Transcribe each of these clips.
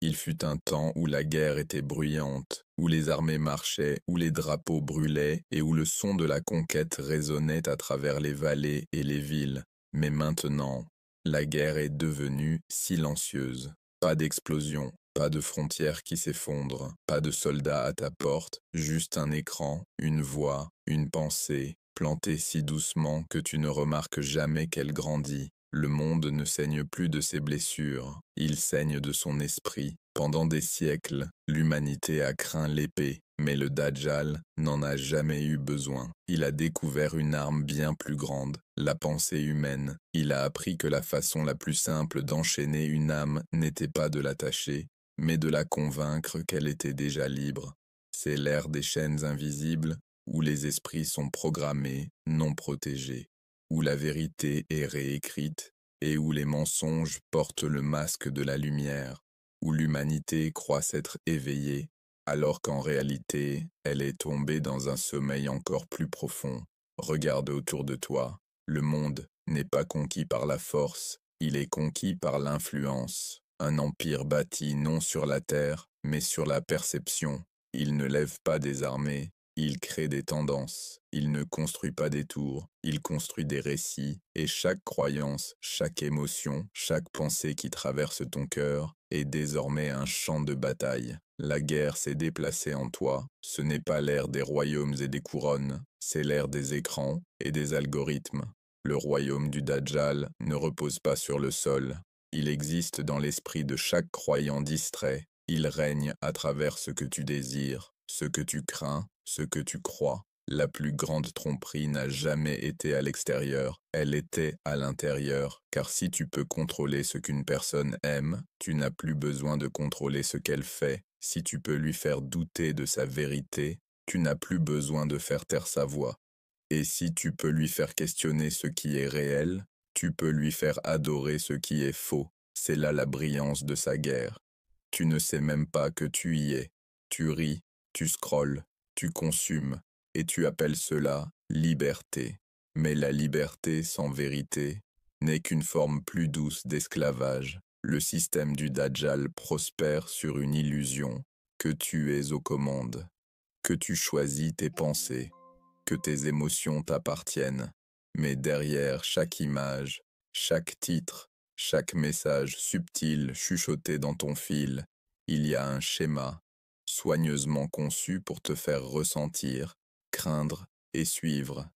Il fut un temps où la guerre était bruyante, où les armées marchaient, où les drapeaux brûlaient et où le son de la conquête résonnait à travers les vallées et les villes. Mais maintenant, la guerre est devenue silencieuse. Pas d'explosion, pas de frontières qui s'effondrent, pas de soldats à ta porte, juste un écran, une voix, une pensée, plantée si doucement que tu ne remarques jamais qu'elle grandit. Le monde ne saigne plus de ses blessures, il saigne de son esprit. Pendant des siècles, l'humanité a craint l'épée, mais le Dajjal n'en a jamais eu besoin. Il a découvert une arme bien plus grande, la pensée humaine. Il a appris que la façon la plus simple d'enchaîner une âme n'était pas de l'attacher, mais de la convaincre qu'elle était déjà libre. C'est l'ère des chaînes invisibles, où les esprits sont programmés, non protégés, où la vérité est réécrite, et où les mensonges portent le masque de la lumière, où l'humanité croit s'être éveillée, alors qu'en réalité, elle est tombée dans un sommeil encore plus profond. Regarde autour de toi, le monde n'est pas conquis par la force, il est conquis par l'influence. Un empire bâti non sur la terre, mais sur la perception. Il ne lève pas des armées, il crée des tendances, il ne construit pas des tours, il construit des récits, et chaque croyance, chaque émotion, chaque pensée qui traverse ton cœur est désormais un champ de bataille. La guerre s'est déplacée en toi, ce n'est pas l'ère des royaumes et des couronnes, c'est l'ère des écrans et des algorithmes. Le royaume du Dajjal ne repose pas sur le sol, il existe dans l'esprit de chaque croyant distrait, il règne à travers ce que tu désires, ce que tu crains, ce que tu crois. La plus grande tromperie n'a jamais été à l'extérieur, elle était à l'intérieur, car si tu peux contrôler ce qu'une personne aime, tu n'as plus besoin de contrôler ce qu'elle fait. Si tu peux lui faire douter de sa vérité, tu n'as plus besoin de faire taire sa voix. Et si tu peux lui faire questionner ce qui est réel, tu peux lui faire adorer ce qui est faux. C'est là la brillance de sa guerre. Tu ne sais même pas que tu y es. Tu ris, tu scrolles, tu consommes, et tu appelles cela liberté. Mais la liberté sans vérité n'est qu'une forme plus douce d'esclavage. Le système du Dajjal prospère sur une illusion, que tu es aux commandes, que tu choisis tes pensées, que tes émotions t'appartiennent. Mais derrière chaque image, chaque titre, chaque message subtil chuchoté dans ton fil, il y a un schéma, soigneusement conçu pour te faire ressentir, craindre et suivre.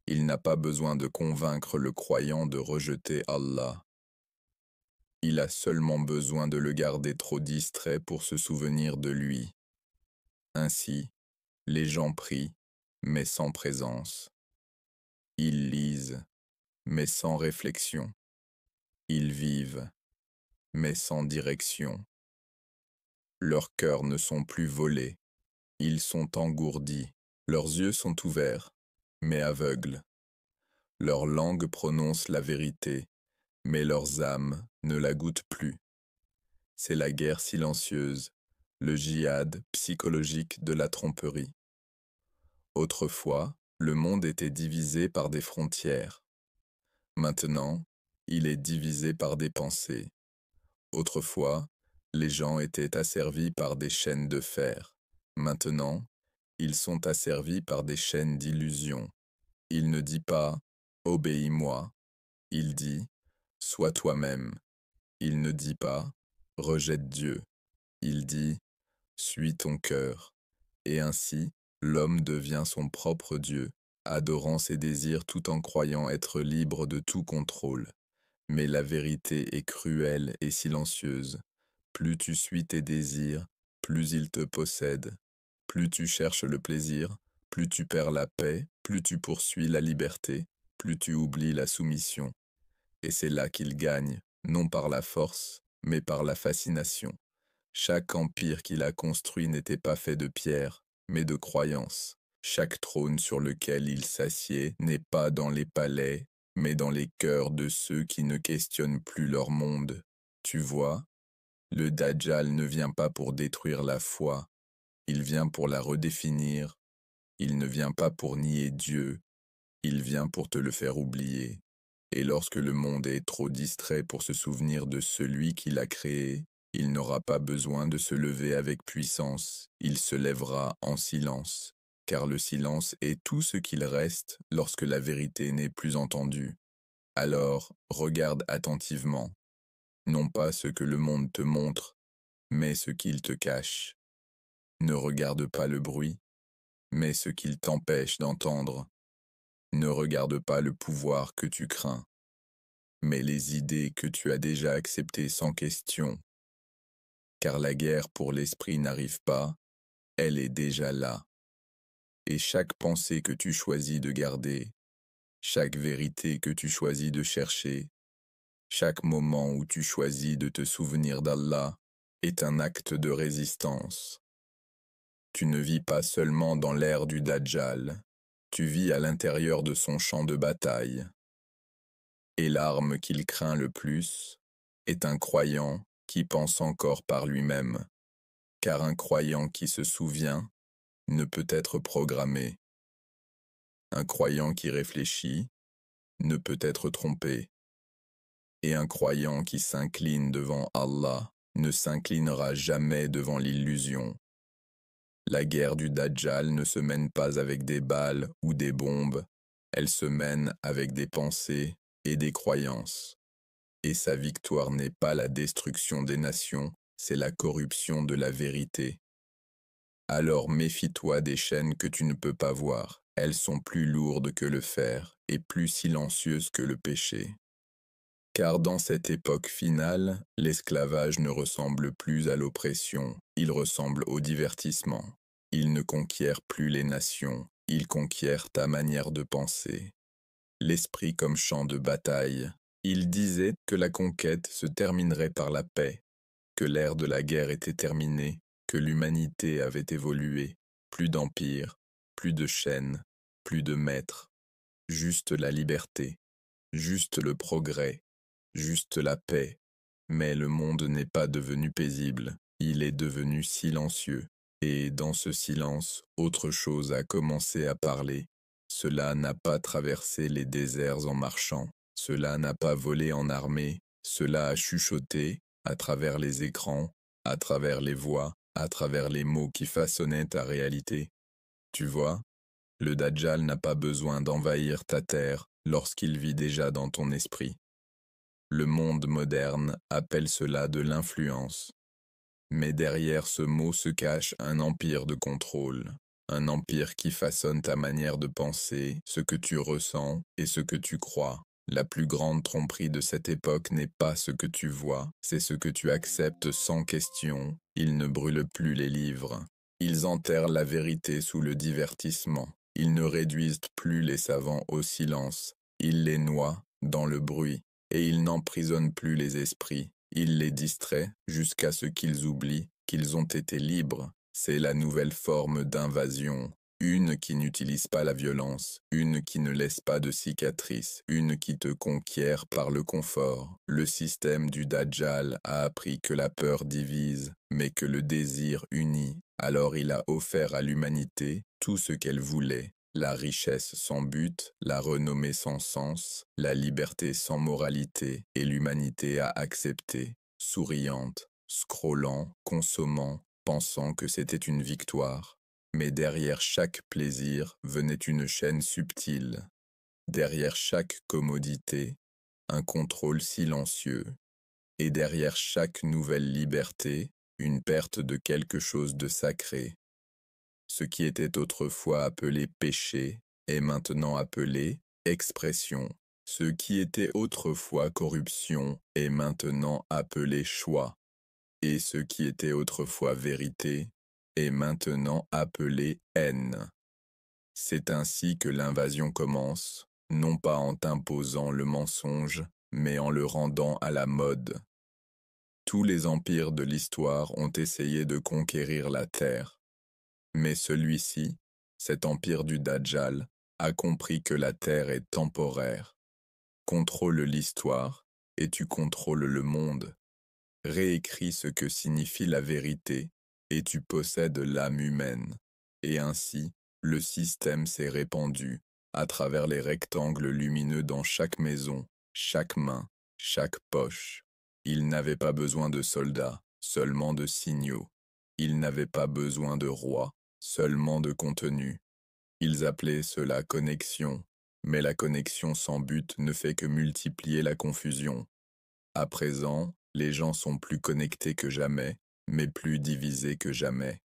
Il n'a pas besoin de convaincre le croyant de rejeter Allah. Il a seulement besoin de le garder trop distrait pour se souvenir de lui. Ainsi, les gens prient, mais sans présence. Ils lisent, mais sans réflexion. Ils vivent, mais sans direction. Leurs cœurs ne sont plus volés, ils sont engourdis. Leurs yeux sont ouverts, mais aveugles. Leur langue prononce la vérité, mais leurs âmes ne la goûtent plus. C'est la guerre silencieuse, le djihad psychologique de la tromperie. Autrefois, le monde était divisé par des frontières. Maintenant, il est divisé par des pensées. Autrefois, les gens étaient asservis par des chaînes de fer. Maintenant, ils sont asservis par des chaînes d'illusions. Il ne dit pas « obéis-moi », il dit « sois toi-même ». Il ne dit pas « rejette Dieu », il dit « suis ton cœur ». Et ainsi, l'homme devient son propre Dieu, adorant ses désirs tout en croyant être libre de tout contrôle. Mais la vérité est cruelle et silencieuse. Plus tu suis tes désirs, plus ils te possèdent. Plus tu cherches le plaisir, plus tu perds la paix, plus tu poursuis la liberté, plus tu oublies la soumission. Et c'est là qu'il gagne, non par la force, mais par la fascination. Chaque empire qu'il a construit n'était pas fait de pierre, mais de croyances. Chaque trône sur lequel il s'assied n'est pas dans les palais, mais dans les cœurs de ceux qui ne questionnent plus leur monde. Tu vois, le Dajjal ne vient pas pour détruire la foi, il vient pour la redéfinir. Il ne vient pas pour nier Dieu, il vient pour te le faire oublier. Et lorsque le monde est trop distrait pour se souvenir de celui qui l'a créé, Il n'aura pas besoin de se lever avec puissance, il se lèvera en silence, car le silence est tout ce qu'il reste lorsque la vérité n'est plus entendue. Alors, regarde attentivement, non pas ce que le monde te montre, mais ce qu'il te cache. Ne regarde pas le bruit, mais ce qu'il t'empêche d'entendre. Ne regarde pas le pouvoir que tu crains, mais les idées que tu as déjà acceptées sans question. Car la guerre pour l'esprit n'arrive pas, elle est déjà là. Et chaque pensée que tu choisis de garder, chaque vérité que tu choisis de chercher, chaque moment où tu choisis de te souvenir d'Allah est un acte de résistance. Tu ne vis pas seulement dans l'ère du Dajjal, tu vis à l'intérieur de son champ de bataille. Et l'arme qu'il craint le plus est un croyant qui pense encore par lui-même, car un croyant qui se souvient ne peut être programmé. Un croyant qui réfléchit ne peut être trompé. Et un croyant qui s'incline devant Allah ne s'inclinera jamais devant l'illusion. La guerre du Dajjal ne se mène pas avec des balles ou des bombes, elle se mène avec des pensées et des croyances. Et sa victoire n'est pas la destruction des nations, c'est la corruption de la vérité. Alors méfie-toi des chaînes que tu ne peux pas voir, elles sont plus lourdes que le fer et plus silencieuses que le péché. Car dans cette époque finale, l'esclavage ne ressemble plus à l'oppression, il ressemble au divertissement. Il ne conquiert plus les nations, il conquiert ta manière de penser. L'esprit comme champ de bataille. Il disait que la conquête se terminerait par la paix, que l'ère de la guerre était terminée, que l'humanité avait évolué, plus d'empire, plus de chaînes, plus de maîtres, juste la liberté, juste le progrès, juste la paix. Mais le monde n'est pas devenu paisible, il est devenu silencieux. Et dans ce silence, autre chose a commencé à parler. Cela n'a pas traversé les déserts en marchant, cela n'a pas volé en armée, cela a chuchoté à travers les écrans, à travers les voix, à travers les mots qui façonnaient ta réalité. Tu vois, le Dajjal n'a pas besoin d'envahir ta terre lorsqu'il vit déjà dans ton esprit. Le monde moderne appelle cela de l'influence. Mais derrière ce mot se cache un empire de contrôle, un empire qui façonne ta manière de penser, ce que tu ressens et ce que tu crois. La plus grande tromperie de cette époque n'est pas ce que tu vois, c'est ce que tu acceptes sans question. Ils ne brûlent plus les livres. Ils enterrent la vérité sous le divertissement. Ils ne réduisent plus les savants au silence. Ils les noient dans le bruit. Et ils n'emprisonnent plus les esprits. Il les distrait jusqu'à ce qu'ils oublient qu'ils ont été libres. C'est la nouvelle forme d'invasion. Une qui n'utilise pas la violence, une qui ne laisse pas de cicatrices, une qui te conquiert par le confort. Le système du Dajjal a appris que la peur divise, mais que le désir unit. Alors il a offert à l'humanité tout ce qu'elle voulait. La richesse sans but, la renommée sans sens, la liberté sans moralité, et l'humanité a accepté, souriante, scrollant, consommant, pensant que c'était une victoire. Mais derrière chaque plaisir venait une chaîne subtile. Derrière chaque commodité, un contrôle silencieux. Et derrière chaque nouvelle liberté, une perte de quelque chose de sacré. Ce qui était autrefois appelé péché est maintenant appelé expression. Ce qui était autrefois corruption est maintenant appelé choix. Et ce qui était autrefois vérité est maintenant appelé haine. C'est ainsi que l'invasion commence, non pas en t'imposant le mensonge, mais en le rendant à la mode. Tous les empires de l'histoire ont essayé de conquérir la terre. Mais celui-ci, cet empire du Dajjal, a compris que la terre est temporaire. Contrôle l'histoire, et tu contrôles le monde. Réécris ce que signifie la vérité, et tu possèdes l'âme humaine. Et ainsi, le système s'est répandu, à travers les rectangles lumineux dans chaque maison, chaque main, chaque poche. Il n'avait pas besoin de soldats, seulement de signaux. Ils n'avaient pas besoin de roi, seulement de contenu. Ils appelaient cela connexion, mais la connexion sans but ne fait que multiplier la confusion. À présent, les gens sont plus connectés que jamais, mais plus divisés que jamais.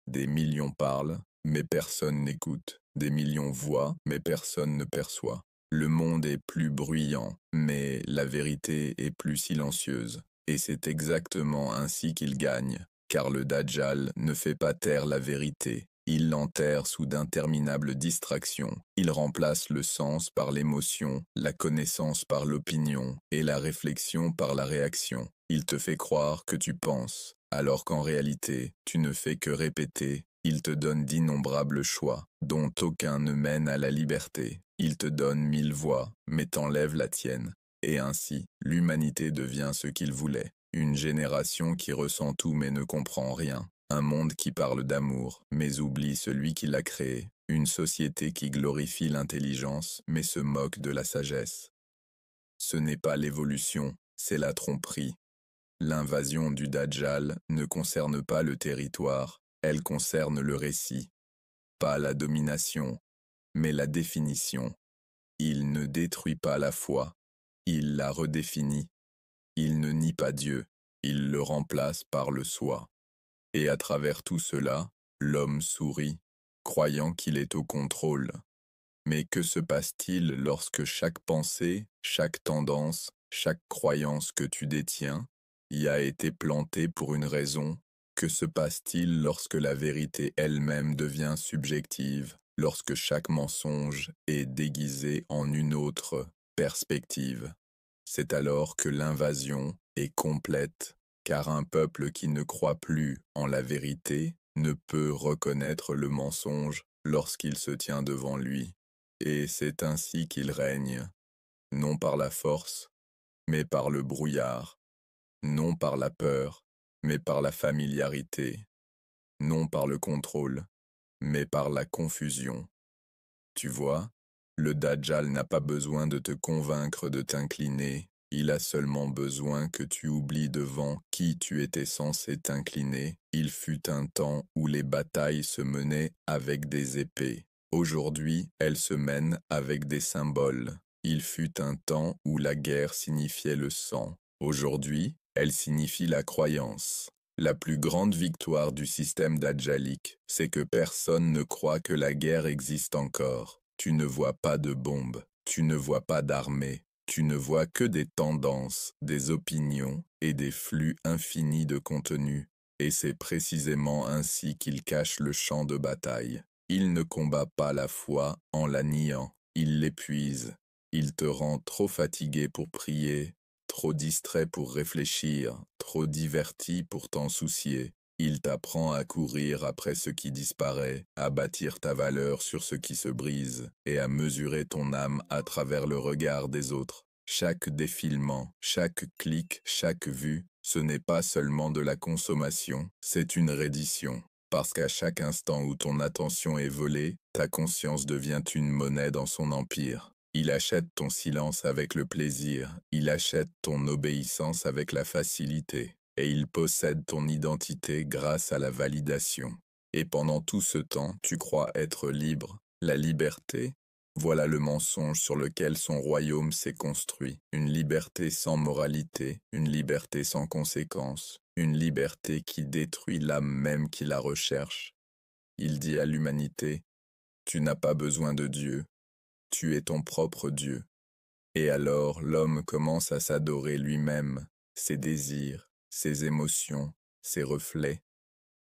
Des millions parlent, mais personne n'écoute. Des millions voient, mais personne ne perçoit. Le monde est plus bruyant, mais la vérité est plus silencieuse. Et c'est exactement ainsi qu'il gagne, car le Dajjal ne fait pas taire la vérité. Il l'enterre sous d'interminables distractions. Il remplace le sens par l'émotion, la connaissance par l'opinion et la réflexion par la réaction. Il te fait croire que tu penses, alors qu'en réalité, tu ne fais que répéter. Il te donne d'innombrables choix, dont aucun ne mène à la liberté. Il te donne 1000 voix, mais t'enlève la tienne. Et ainsi, l'humanité devient ce qu'il voulait. Une génération qui ressent tout mais ne comprend rien. Un monde qui parle d'amour, mais oublie celui qui l'a créé. Une société qui glorifie l'intelligence, mais se moque de la sagesse. Ce n'est pas l'évolution, c'est la tromperie. L'invasion du Dajjal ne concerne pas le territoire, elle concerne le récit. Pas la domination, mais la définition. Il ne détruit pas la foi, il la redéfinit. Il ne nie pas Dieu, il le remplace par le soi. Et à travers tout cela, l'homme sourit, croyant qu'il est au contrôle. Mais que se passe-t-il lorsque chaque pensée, chaque tendance, chaque croyance que tu détiens y a été plantée pour une raison? Que se passe-t-il lorsque la vérité elle-même devient subjective, lorsque chaque mensonge est déguisé en une autre perspective? C'est alors que l'invasion est complète, car un peuple qui ne croit plus en la vérité ne peut reconnaître le mensonge lorsqu'il se tient devant lui. Et c'est ainsi qu'il règne, non par la force, mais par le brouillard, non par la peur, mais par la familiarité, non par le contrôle, mais par la confusion. Tu vois, le Dajjal n'a pas besoin de te convaincre de t'incliner, il a seulement besoin que tu oublies devant qui tu étais censé t'incliner. Il fut un temps où les batailles se menaient avec des épées. Aujourd'hui, elles se mènent avec des symboles. Il fut un temps où la guerre signifiait le sang. Aujourd'hui, elle signifie la croyance. La plus grande victoire du système dajjalique, c'est que personne ne croit que la guerre existe encore. Tu ne vois pas de bombes, tu ne vois pas d'armée, tu ne vois que des tendances, des opinions et des flux infinis de contenu. Et c'est précisément ainsi qu'il cache le champ de bataille. Il ne combat pas la foi en la niant, il l'épuise. Il te rend trop fatigué pour prier, trop distrait pour réfléchir, trop diverti pour t'en soucier. Il t'apprend à courir après ce qui disparaît, à bâtir ta valeur sur ce qui se brise, et à mesurer ton âme à travers le regard des autres. Chaque défilement, chaque clic, chaque vue, ce n'est pas seulement de la consommation, c'est une reddition. Parce qu'à chaque instant où ton attention est volée, ta conscience devient une monnaie dans son empire. Il achète ton silence avec le plaisir, il achète ton obéissance avec la facilité, et il possède ton identité grâce à la validation. Et pendant tout ce temps, tu crois être libre. La liberté, voilà le mensonge sur lequel son royaume s'est construit. Une liberté sans moralité, une liberté sans conséquence, une liberté qui détruit l'âme même qui la recherche. Il dit à l'humanité, tu n'as pas besoin de Dieu. Tu es ton propre Dieu. Et alors l'homme commence à s'adorer lui-même, ses désirs, ses émotions, ses reflets.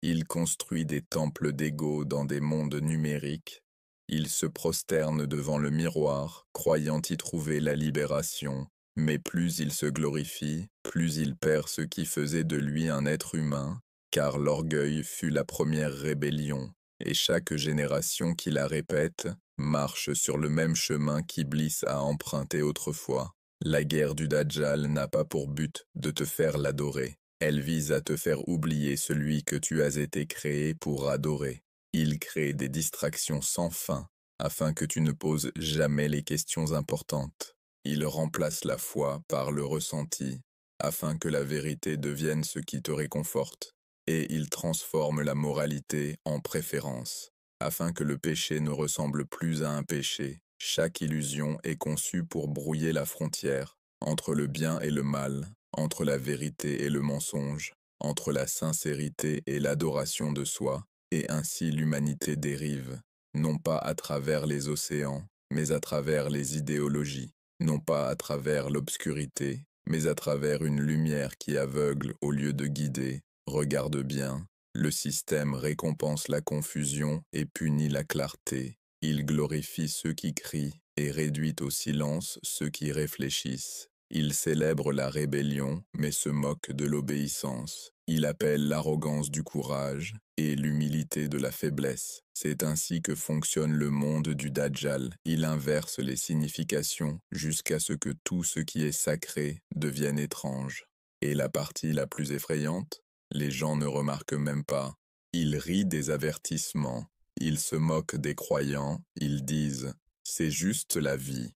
Il construit des temples d'ego dans des mondes numériques. Il se prosterne devant le miroir, croyant y trouver la libération. Mais plus il se glorifie, plus il perd ce qui faisait de lui un être humain, car l'orgueil fut la première rébellion, et chaque génération qui la répète marche sur le même chemin qu'Iblis a emprunté autrefois. La guerre du Dajjal n'a pas pour but de te faire l'adorer. Elle vise à te faire oublier celui que tu as été créé pour adorer. Il crée des distractions sans fin, afin que tu ne poses jamais les questions importantes. Il remplace la foi par le ressenti, afin que la vérité devienne ce qui te réconforte. Et il transforme la moralité en préférence, afin que le péché ne ressemble plus à un péché. Chaque illusion est conçue pour brouiller la frontière entre le bien et le mal, entre la vérité et le mensonge, entre la sincérité et l'adoration de soi, et ainsi l'humanité dérive, non pas à travers les océans, mais à travers les idéologies, non pas à travers l'obscurité, mais à travers une lumière qui aveugle au lieu de guider. Regarde bien, le système récompense la confusion et punit la clarté. Il glorifie ceux qui crient et réduit au silence ceux qui réfléchissent. Il célèbre la rébellion, mais se moque de l'obéissance. Il appelle l'arrogance du courage et l'humilité de la faiblesse. C'est ainsi que fonctionne le monde du Dajjal. Il inverse les significations jusqu'à ce que tout ce qui est sacré devienne étrange. Et la partie la plus effrayante, les gens ne remarquent même pas. Ils rient des avertissements. Ils se moquent des croyants. Ils disent « c'est juste la vie ».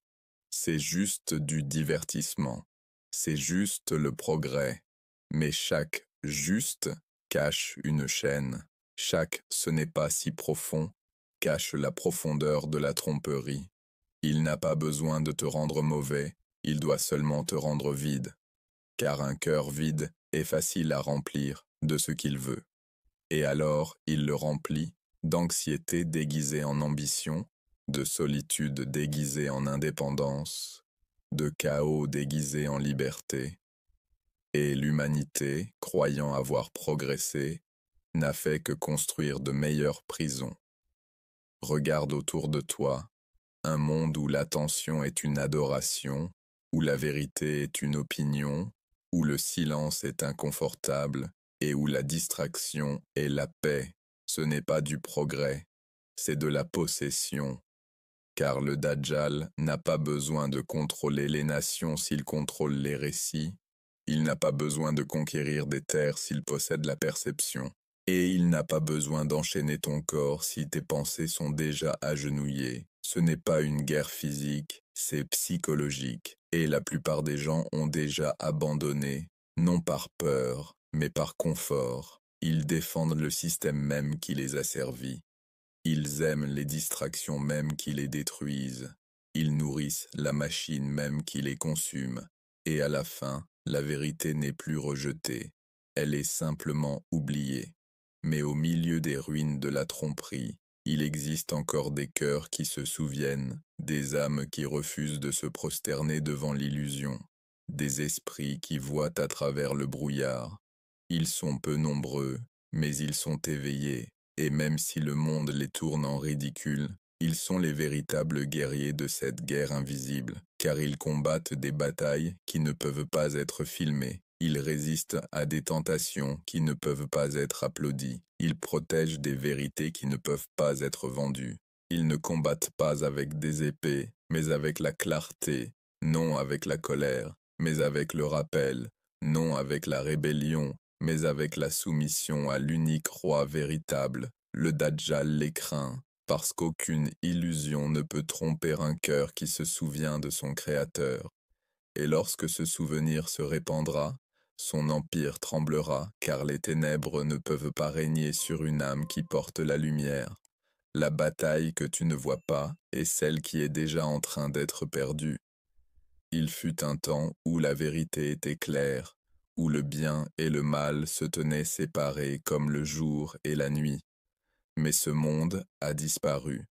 C'est juste du divertissement, c'est juste le progrès, mais chaque juste cache une chaîne, chaque ce n'est pas si profond cache la profondeur de la tromperie. Il n'a pas besoin de te rendre mauvais, il doit seulement te rendre vide, car un cœur vide est facile à remplir de ce qu'il veut. Et alors il le remplit d'anxiété déguisée en ambition, de solitude déguisée en indépendance, de chaos déguisé en liberté. Et l'humanité, croyant avoir progressé, n'a fait que construire de meilleures prisons. Regarde autour de toi, un monde où l'attention est une adoration, où la vérité est une opinion, où le silence est inconfortable et où la distraction est la paix. Ce n'est pas du progrès, c'est de la possession. Car le Dajjal n'a pas besoin de contrôler les nations s'il contrôle les récits. Il n'a pas besoin de conquérir des terres s'il possède la perception. Et il n'a pas besoin d'enchaîner ton corps si tes pensées sont déjà agenouillées. Ce n'est pas une guerre physique, c'est psychologique. Et la plupart des gens ont déjà abandonné, non par peur, mais par confort. Ils défendent le système même qui les a servis. Ils aiment les distractions même qui les détruisent. Ils nourrissent la machine même qui les consume. Et à la fin, la vérité n'est plus rejetée. Elle est simplement oubliée. Mais au milieu des ruines de la tromperie, il existe encore des cœurs qui se souviennent, des âmes qui refusent de se prosterner devant l'illusion, des esprits qui voient à travers le brouillard. Ils sont peu nombreux, mais ils sont éveillés. Et même si le monde les tourne en ridicule, ils sont les véritables guerriers de cette guerre invisible, car ils combattent des batailles qui ne peuvent pas être filmées. Ils résistent à des tentations qui ne peuvent pas être applaudies. Ils protègent des vérités qui ne peuvent pas être vendues. Ils ne combattent pas avec des épées, mais avec la clarté, non avec la colère, mais avec le rappel, non avec la rébellion, mais avec la soumission à l'unique roi véritable. Le Dajjal les craint, parce qu'aucune illusion ne peut tromper un cœur qui se souvient de son Créateur. Et lorsque ce souvenir se répandra, son empire tremblera, car les ténèbres ne peuvent pas régner sur une âme qui porte la lumière. La bataille que tu ne vois pas est celle qui est déjà en train d'être perdue. Il fut un temps où la vérité était claire, où le bien et le mal se tenaient séparés comme le jour et la nuit. Mais ce monde a disparu.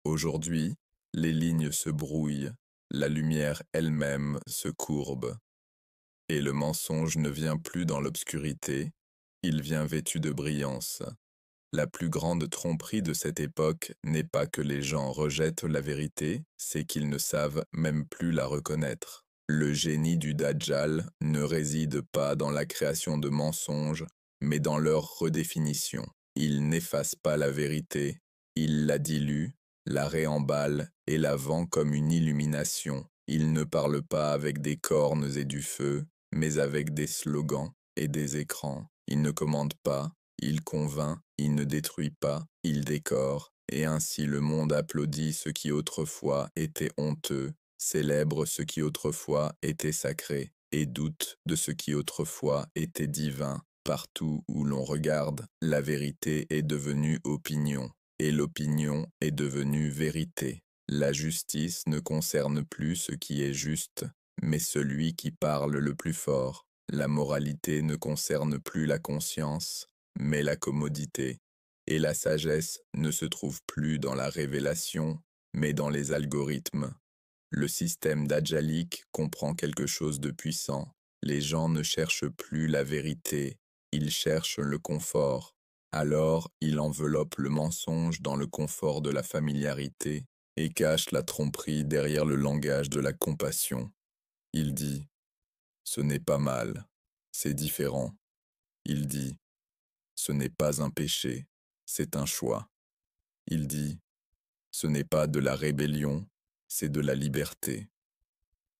Aujourd'hui, les lignes se brouillent, la lumière elle-même se courbe. Et le mensonge ne vient plus dans l'obscurité, il vient vêtu de brillance. La plus grande tromperie de cette époque n'est pas que les gens rejettent la vérité, c'est qu'ils ne savent même plus la reconnaître. Le génie du Dajjal ne réside pas dans la création de mensonges, mais dans leur redéfinition. Il n'efface pas la vérité, il la dilue, la réemballe et la vend comme une illumination. Il ne parle pas avec des cornes et du feu, mais avec des slogans et des écrans. Il ne commande pas, il convainc, il ne détruit pas, il décore, et ainsi le monde applaudit ce qui autrefois était honteux, célèbre ce qui autrefois était sacré. et doute de ce qui autrefois était divin. Partout où l'on regarde, la vérité est devenue opinion, et l'opinion est devenue vérité. La justice ne concerne plus ce qui est juste, mais celui qui parle le plus fort. La moralité ne concerne plus la conscience, mais la commodité. Et la sagesse ne se trouve plus dans la révélation, mais dans les algorithmes. Le système d'Ajalik comprend quelque chose de puissant. Les gens ne cherchent plus la vérité, ils cherchent le confort. Alors, il enveloppe le mensonge dans le confort de la familiarité et cache la tromperie derrière le langage de la compassion. Il dit, ce n'est pas mal, c'est différent. Il dit, ce n'est pas un péché, c'est un choix. Il dit, ce n'est pas de la rébellion, c'est de la liberté.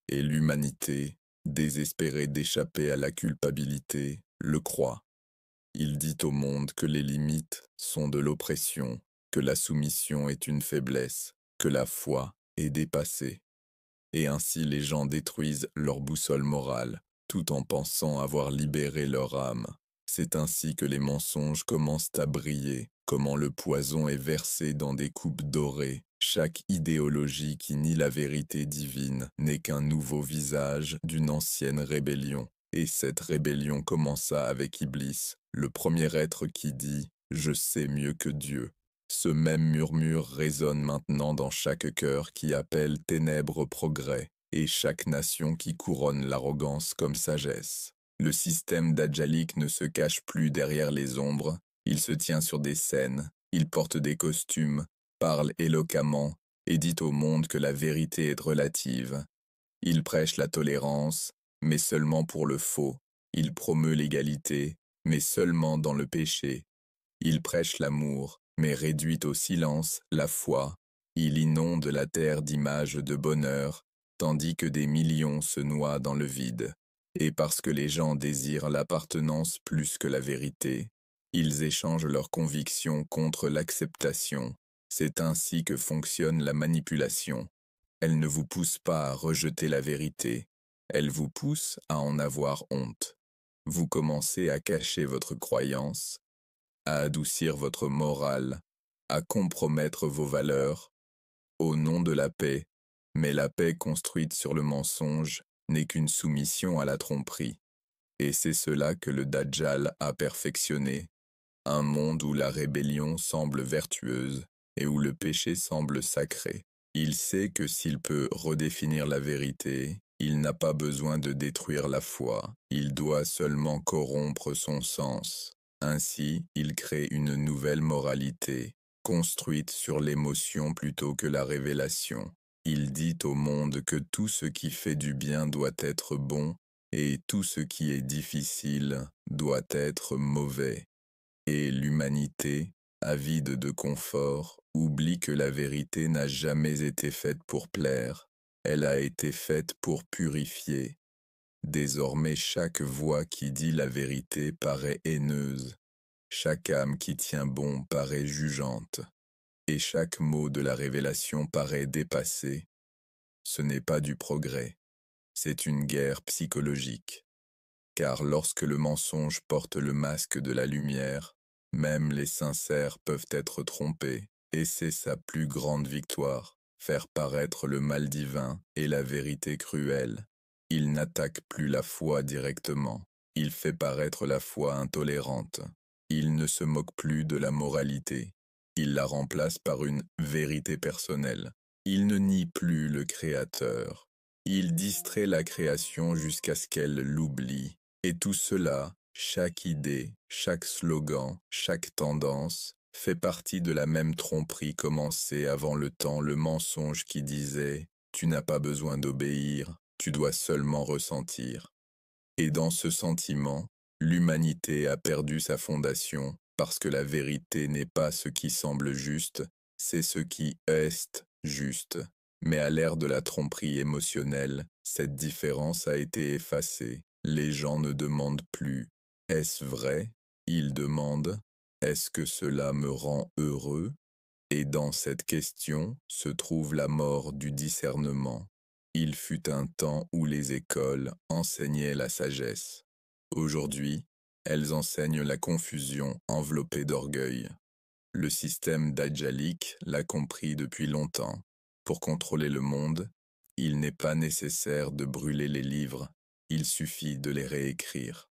Et l'humanité, désespérée d'échapper à la culpabilité, le croit. Il dit au monde que les limites sont de l'oppression, que la soumission est une faiblesse, que la foi est dépassée. Et ainsi les gens détruisent leur boussole morale, tout en pensant avoir libéré leur âme. C'est ainsi que les mensonges commencent à briller, comment le poison est versé dans des coupes dorées. Chaque idéologie qui nie la vérité divine n'est qu'un nouveau visage d'une ancienne rébellion. Et cette rébellion commença avec Iblis, le premier être qui dit « Je sais mieux que Dieu ». Ce même murmure résonne maintenant dans chaque cœur qui appelle ténèbres progrès, et chaque nation qui couronne l'arrogance comme sagesse. Le système d'Ajalik ne se cache plus derrière les ombres, il se tient sur des scènes, il porte des costumes, parle éloquemment, et dit au monde que la vérité est relative. Il prêche la tolérance, mais seulement pour le faux. Il promeut l'égalité, mais seulement dans le péché. Il prêche l'amour, mais réduit au silence la foi. Il inonde la terre d'images de bonheur, tandis que des millions se noient dans le vide. Et parce que les gens désirent l'appartenance plus que la vérité, ils échangent leurs convictions contre l'acceptation. C'est ainsi que fonctionne la manipulation. Elle ne vous pousse pas à rejeter la vérité, elle vous pousse à en avoir honte. Vous commencez à cacher votre croyance, à adoucir votre morale, à compromettre vos valeurs, au nom de la paix, mais la paix construite sur le mensonge n'est qu'une soumission à la tromperie. Et c'est cela que le Dajjal a perfectionné, un monde où la rébellion semble vertueuse et où le péché semble sacré. Il sait que s'il peut redéfinir la vérité, il n'a pas besoin de détruire la foi, il doit seulement corrompre son sens. Ainsi, il crée une nouvelle moralité, construite sur l'émotion plutôt que la révélation. Il dit au monde que tout ce qui fait du bien doit être bon, et tout ce qui est difficile doit être mauvais. Et l'humanité, avide de confort, oublie que la vérité n'a jamais été faite pour plaire, elle a été faite pour purifier. Désormais chaque voix qui dit la vérité paraît haineuse, chaque âme qui tient bon paraît jugeante, et chaque mot de la révélation paraît dépassé. Ce n'est pas du progrès, c'est une guerre psychologique. Car lorsque le mensonge porte le masque de la lumière, même les sincères peuvent être trompés, et c'est sa plus grande victoire, faire paraître le mal divin et la vérité cruelle. Il n'attaque plus la foi directement, il fait paraître la foi intolérante. Il ne se moque plus de la moralité, il la remplace par une vérité personnelle. Il ne nie plus le Créateur, il distrait la création jusqu'à ce qu'elle l'oublie. Et tout cela, chaque idée, chaque slogan, chaque tendance, fait partie de la même tromperie commencée avant le temps, le mensonge qui disait « Tu n'as pas besoin d'obéir, tu dois seulement ressentir ». Et dans ce sentiment, l'humanité a perdu sa fondation parce que la vérité n'est pas ce qui semble juste, c'est ce qui est juste. Mais à l'ère de la tromperie émotionnelle, cette différence a été effacée. Les gens ne demandent plus « Est-ce vrai ?» Ils demandent « Est-ce que cela me rend heureux ?» Et dans cette question se trouve la mort du discernement. Il fut un temps où les écoles enseignaient la sagesse. Aujourd'hui, elles enseignent la confusion enveloppée d'orgueil. Le système Dajjalic l'a compris depuis longtemps. Pour contrôler le monde, il n'est pas nécessaire de brûler les livres, il suffit de les réécrire.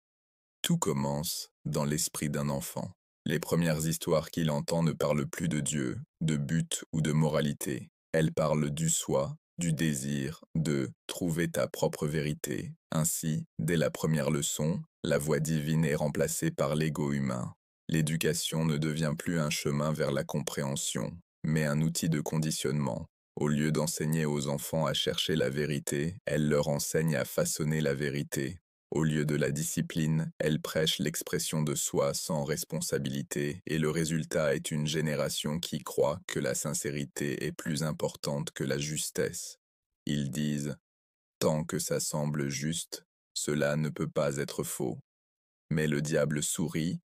Tout commence dans l'esprit d'un enfant. Les premières histoires qu'il entend ne parlent plus de Dieu, de but ou de moralité. Elles parlent du soi, du désir, de trouver ta propre vérité. Ainsi, dès la première leçon, la voix divine est remplacée par l'ego humain. L'éducation ne devient plus un chemin vers la compréhension, mais un outil de conditionnement. Au lieu d'enseigner aux enfants à chercher la vérité, elle leur enseigne à façonner la vérité. Au lieu de la discipline, elle prêche l'expression de soi sans responsabilité, et le résultat est une génération qui croit que la sincérité est plus importante que la justesse. Ils disent « Tant que ça semble juste, cela ne peut pas être faux. » Mais le diable sourit,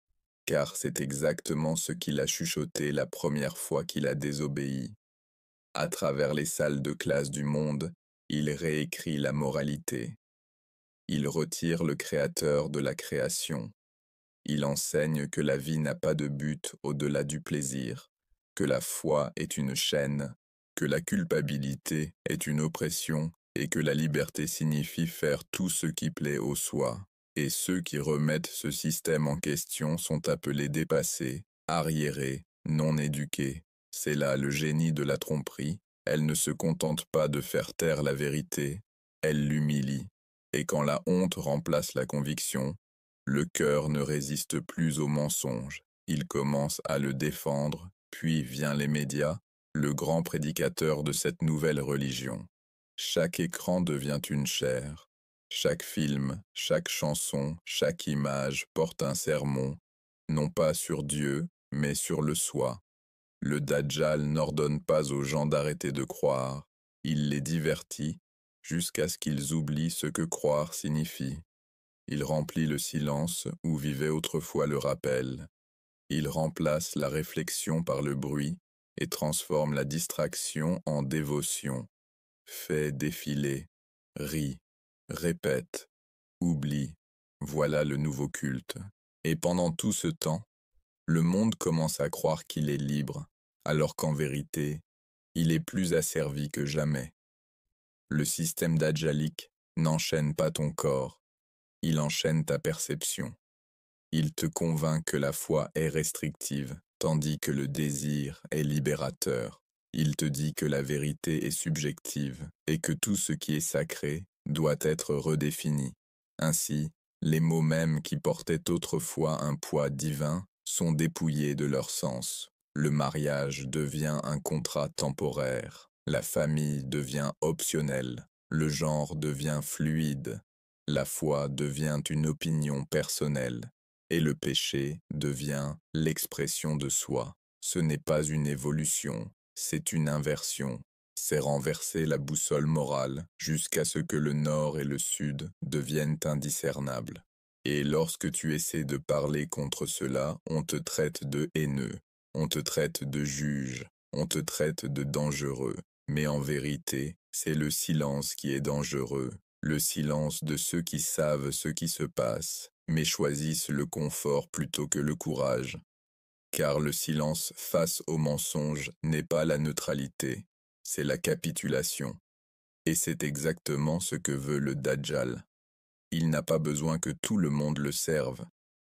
car c'est exactement ce qu'il a chuchoté la première fois qu'il a désobéi. À travers les salles de classe du monde, il réécrit la moralité. Il retire le créateur de la création. Il enseigne que la vie n'a pas de but au-delà du plaisir, que la foi est une chaîne, que la culpabilité est une oppression et que la liberté signifie faire tout ce qui plaît au soi. Et ceux qui remettent ce système en question sont appelés dépassés, arriérés, non éduqués. C'est là le génie de la tromperie. Elle ne se contente pas de faire taire la vérité, elle l'humilie. Et quand la honte remplace la conviction, le cœur ne résiste plus au mensonge. Il commence à le défendre, puis vient les médias, le grand prédicateur de cette nouvelle religion. Chaque écran devient une chair. Chaque film, chaque chanson, chaque image porte un sermon, non pas sur Dieu, mais sur le soi. Le Dajjal n'ordonne pas aux gens d'arrêter de croire, il les divertit, jusqu'à ce qu'ils oublient ce que croire signifie. Il remplit le silence où vivait autrefois le rappel. Il remplace la réflexion par le bruit et transforme la distraction en dévotion. Fait défiler, rit, répète, oublie. Voilà le nouveau culte. Et pendant tout ce temps, le monde commence à croire qu'il est libre, alors qu'en vérité, il est plus asservi que jamais. Le système dajjalique n'enchaîne pas ton corps, il enchaîne ta perception. Il te convainc que la foi est restrictive, tandis que le désir est libérateur. Il te dit que la vérité est subjective et que tout ce qui est sacré doit être redéfini. Ainsi, les mots mêmes qui portaient autrefois un poids divin sont dépouillés de leur sens. Le mariage devient un contrat temporaire. La famille devient optionnelle. Le genre devient fluide. La foi devient une opinion personnelle. Et le péché devient l'expression de soi. Ce n'est pas une évolution, c'est une inversion. C'est renverser la boussole morale jusqu'à ce que le nord et le sud deviennent indiscernables. Et lorsque tu essaies de parler contre cela, on te traite de haineux, on te traite de juge, on te traite de dangereux. Mais en vérité, c'est le silence qui est dangereux, le silence de ceux qui savent ce qui se passe, mais choisissent le confort plutôt que le courage. Car le silence face au mensonge n'est pas la neutralité, c'est la capitulation. Et c'est exactement ce que veut le Dajjal. Il n'a pas besoin que tout le monde le serve.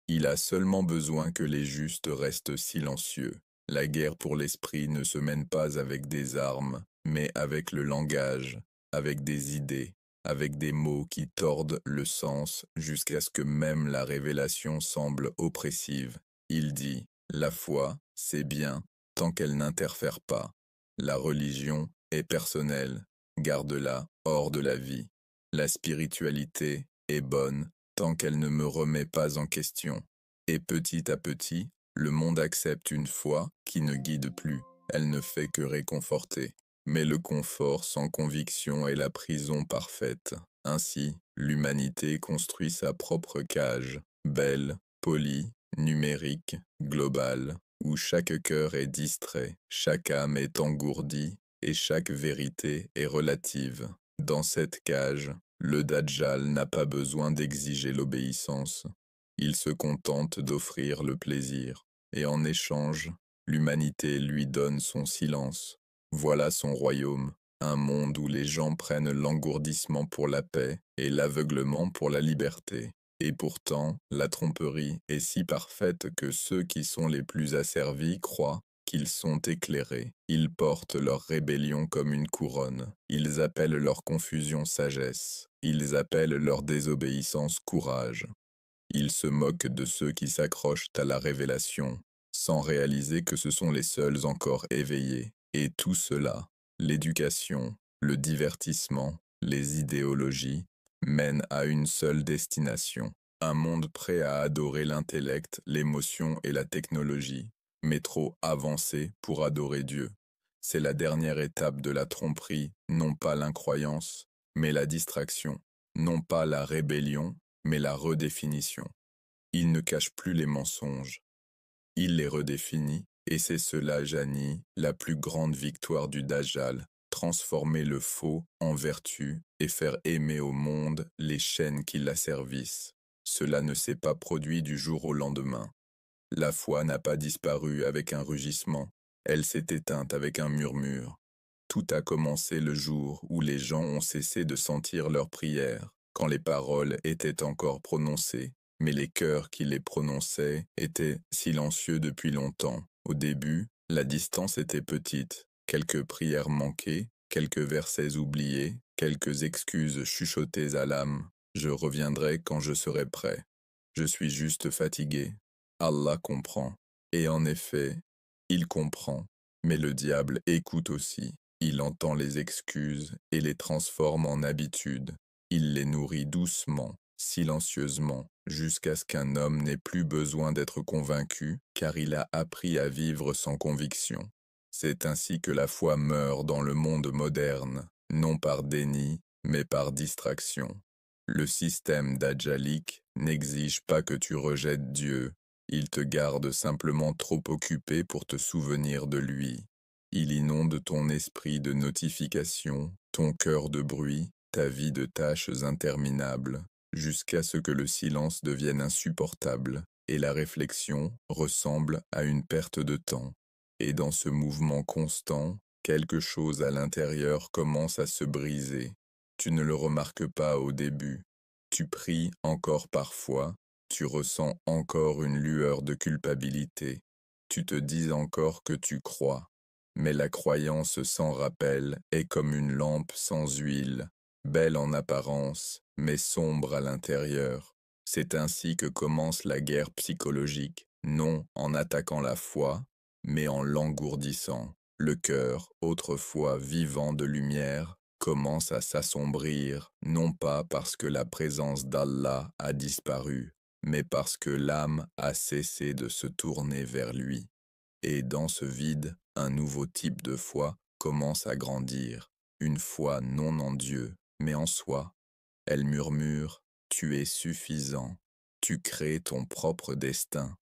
Il a seulement besoin que les justes restent silencieux. La guerre pour l'esprit ne se mène pas avec des armes, mais avec le langage, avec des idées, avec des mots qui tordent le sens jusqu'à ce que même la révélation semble oppressive. Il dit, la foi, c'est bien, tant qu'elle n'interfère pas. La religion est personnelle, garde-la hors de la vie. La spiritualité est bonne, tant qu'elle ne me remet pas en question. Et petit à petit, le monde accepte une foi qui ne guide plus, elle ne fait que réconforter. Mais le confort sans conviction est la prison parfaite. Ainsi, l'humanité construit sa propre cage, belle, polie, numérique, globale, où chaque cœur est distrait, chaque âme est engourdie, et chaque vérité est relative. Dans cette cage, le Dajjal n'a pas besoin d'exiger l'obéissance. Il se contente d'offrir le plaisir, et en échange, l'humanité lui donne son silence. Voilà son royaume, un monde où les gens prennent l'engourdissement pour la paix et l'aveuglement pour la liberté. Et pourtant, la tromperie est si parfaite que ceux qui sont les plus asservis croient qu'ils sont éclairés. Ils portent leur rébellion comme une couronne. Ils appellent leur confusion sagesse. Ils appellent leur désobéissance courage. Ils se moquent de ceux qui s'accrochent à la révélation, sans réaliser que ce sont les seuls encore éveillés. Et tout cela, l'éducation, le divertissement, les idéologies, mènent à une seule destination. Un monde prêt à adorer l'intellect, l'émotion et la technologie, mais trop avancé pour adorer Dieu. C'est la dernière étape de la tromperie, non pas l'incroyance, mais la distraction, non pas la rébellion, mais la redéfinition. Il ne cache plus les mensonges, il les redéfinit, et c'est cela, Janie, la plus grande victoire du Dajjal, transformer le faux en vertu et faire aimer au monde les chaînes qui l'asservissent. Cela ne s'est pas produit du jour au lendemain. La foi n'a pas disparu avec un rugissement, elle s'est éteinte avec un murmure. Tout a commencé le jour où les gens ont cessé de sentir leurs prières, quand les paroles étaient encore prononcées, mais les cœurs qui les prononçaient étaient silencieux depuis longtemps. Au début, la distance était petite, quelques prières manquées, quelques versets oubliés, quelques excuses chuchotées à l'âme. Je reviendrai quand je serai prêt. Je suis juste fatigué. Allah comprend. Et en effet, il comprend, mais le diable écoute aussi. Il entend les excuses et les transforme en habitudes. Il les nourrit doucement, silencieusement, jusqu'à ce qu'un homme n'ait plus besoin d'être convaincu, car il a appris à vivre sans conviction. C'est ainsi que la foi meurt dans le monde moderne, non par déni, mais par distraction. Le système dajjalique n'exige pas que tu rejettes Dieu, il te garde simplement trop occupé pour te souvenir de lui. Il inonde ton esprit de notifications, ton cœur de bruit, ta vie de tâches interminables, jusqu'à ce que le silence devienne insupportable et la réflexion ressemble à une perte de temps. Et dans ce mouvement constant, quelque chose à l'intérieur commence à se briser. Tu ne le remarques pas au début. Tu pries encore parfois, tu ressens encore une lueur de culpabilité. Tu te dis encore que tu crois. Mais la croyance sans rappel est comme une lampe sans huile, belle en apparence, mais sombre à l'intérieur. C'est ainsi que commence la guerre psychologique, non en attaquant la foi, mais en l'engourdissant. Le cœur, autrefois vivant de lumière, commence à s'assombrir, non pas parce que la présence d'Allah a disparu, mais parce que l'âme a cessé de se tourner vers lui. Et dans ce vide, un nouveau type de foi commence à grandir, une foi non en Dieu, mais en soi. Elle murmure, tu es suffisant, tu crées ton propre destin,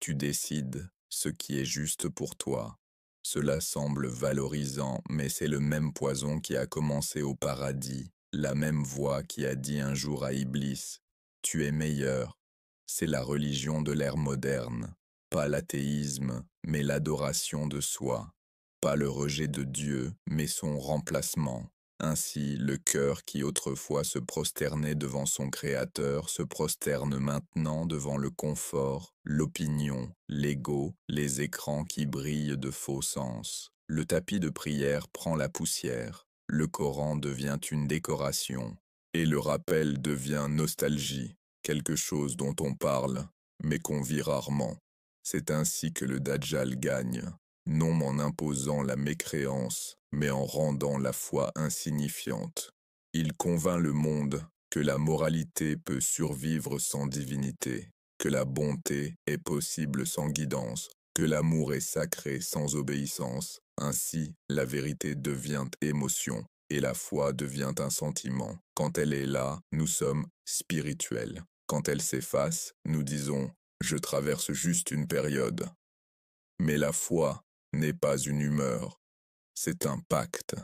tu décides ce qui est juste pour toi. Cela semble valorisant, mais c'est le même poison qui a commencé au paradis, la même voix qui a dit un jour à Iblis, tu es meilleur. C'est la religion de l'ère moderne, pas l'athéisme, mais l'adoration de soi, pas le rejet de Dieu, mais son remplacement. Ainsi, le cœur qui autrefois se prosternait devant son Créateur se prosterne maintenant devant le confort, l'opinion, l'ego, les écrans qui brillent de faux sens. Le tapis de prière prend la poussière, le Coran devient une décoration, et le rappel devient nostalgie, quelque chose dont on parle, mais qu'on vit rarement. C'est ainsi que le Dajjal gagne, non en imposant la mécréance, mais en rendant la foi insignifiante. Il convainc le monde que la moralité peut survivre sans divinité, que la bonté est possible sans guidance, que l'amour est sacré sans obéissance. Ainsi, la vérité devient émotion et la foi devient un sentiment. Quand elle est là, nous sommes spirituels. Quand elle s'efface, nous disons « je traverse juste une période ». Mais la foi n'est pas une humeur, c'est un pacte.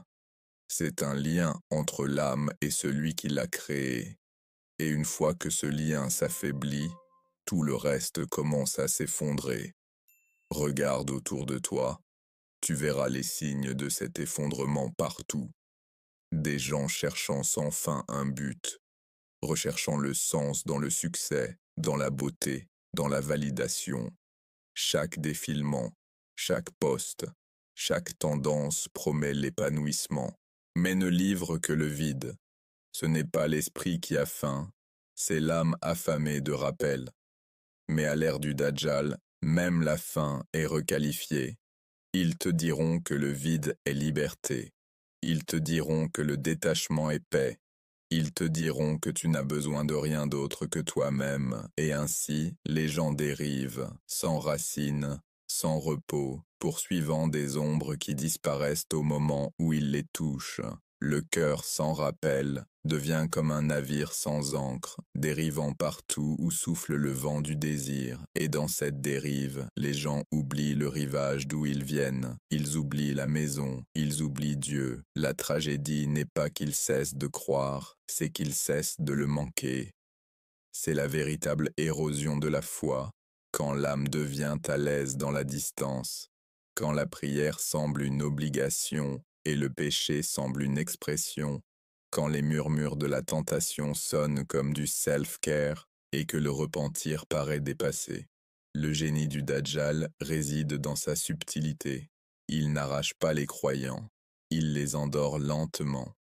C'est un lien entre l'âme et celui qui l'a créé. Et une fois que ce lien s'affaiblit, tout le reste commence à s'effondrer. Regarde autour de toi, tu verras les signes de cet effondrement partout. Des gens cherchant sans fin un but, recherchant le sens dans le succès, dans la beauté, dans la validation. Chaque défilement, chaque poste, chaque tendance promet l'épanouissement, mais ne livre que le vide. Ce n'est pas l'esprit qui a faim, c'est l'âme affamée de rappel. Mais à l'ère du Dajjal, même la faim est requalifiée. Ils te diront que le vide est liberté. Ils te diront que le détachement est paix. Ils te diront que tu n'as besoin de rien d'autre que toi-même, et ainsi les gens dérivent, sans racines, sans repos, poursuivant des ombres qui disparaissent au moment où ils les touchent. Le cœur sans rappel devient comme un navire sans ancre, dérivant partout où souffle le vent du désir, et dans cette dérive, les gens oublient le rivage d'où ils viennent, ils oublient la maison, ils oublient Dieu. La tragédie n'est pas qu'ils cessent de croire, c'est qu'ils cessent de le manquer. C'est la véritable érosion de la foi, quand l'âme devient à l'aise dans la distance, quand la prière semble une obligation et le péché semble une expression, quand les murmures de la tentation sonnent comme du self-care et que le repentir paraît dépassé. Le génie du Dajjal réside dans sa subtilité. Il n'arrache pas les croyants, il les endort lentement.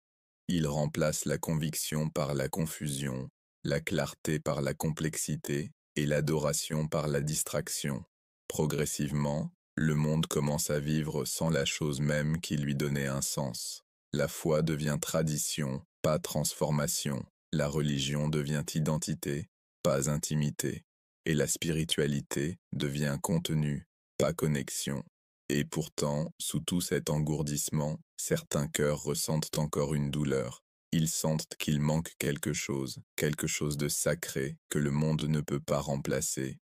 Il remplace la conviction par la confusion, la clarté par la complexité et l'adoration par la distraction. Progressivement, le monde commence à vivre sans la chose même qui lui donnait un sens. La foi devient tradition, pas transformation. La religion devient identité, pas intimité. Et la spiritualité devient contenu, pas connexion. Et pourtant, sous tout cet engourdissement, certains cœurs ressentent encore une douleur. Ils sentent qu'il manque quelque chose de sacré que le monde ne peut pas remplacer.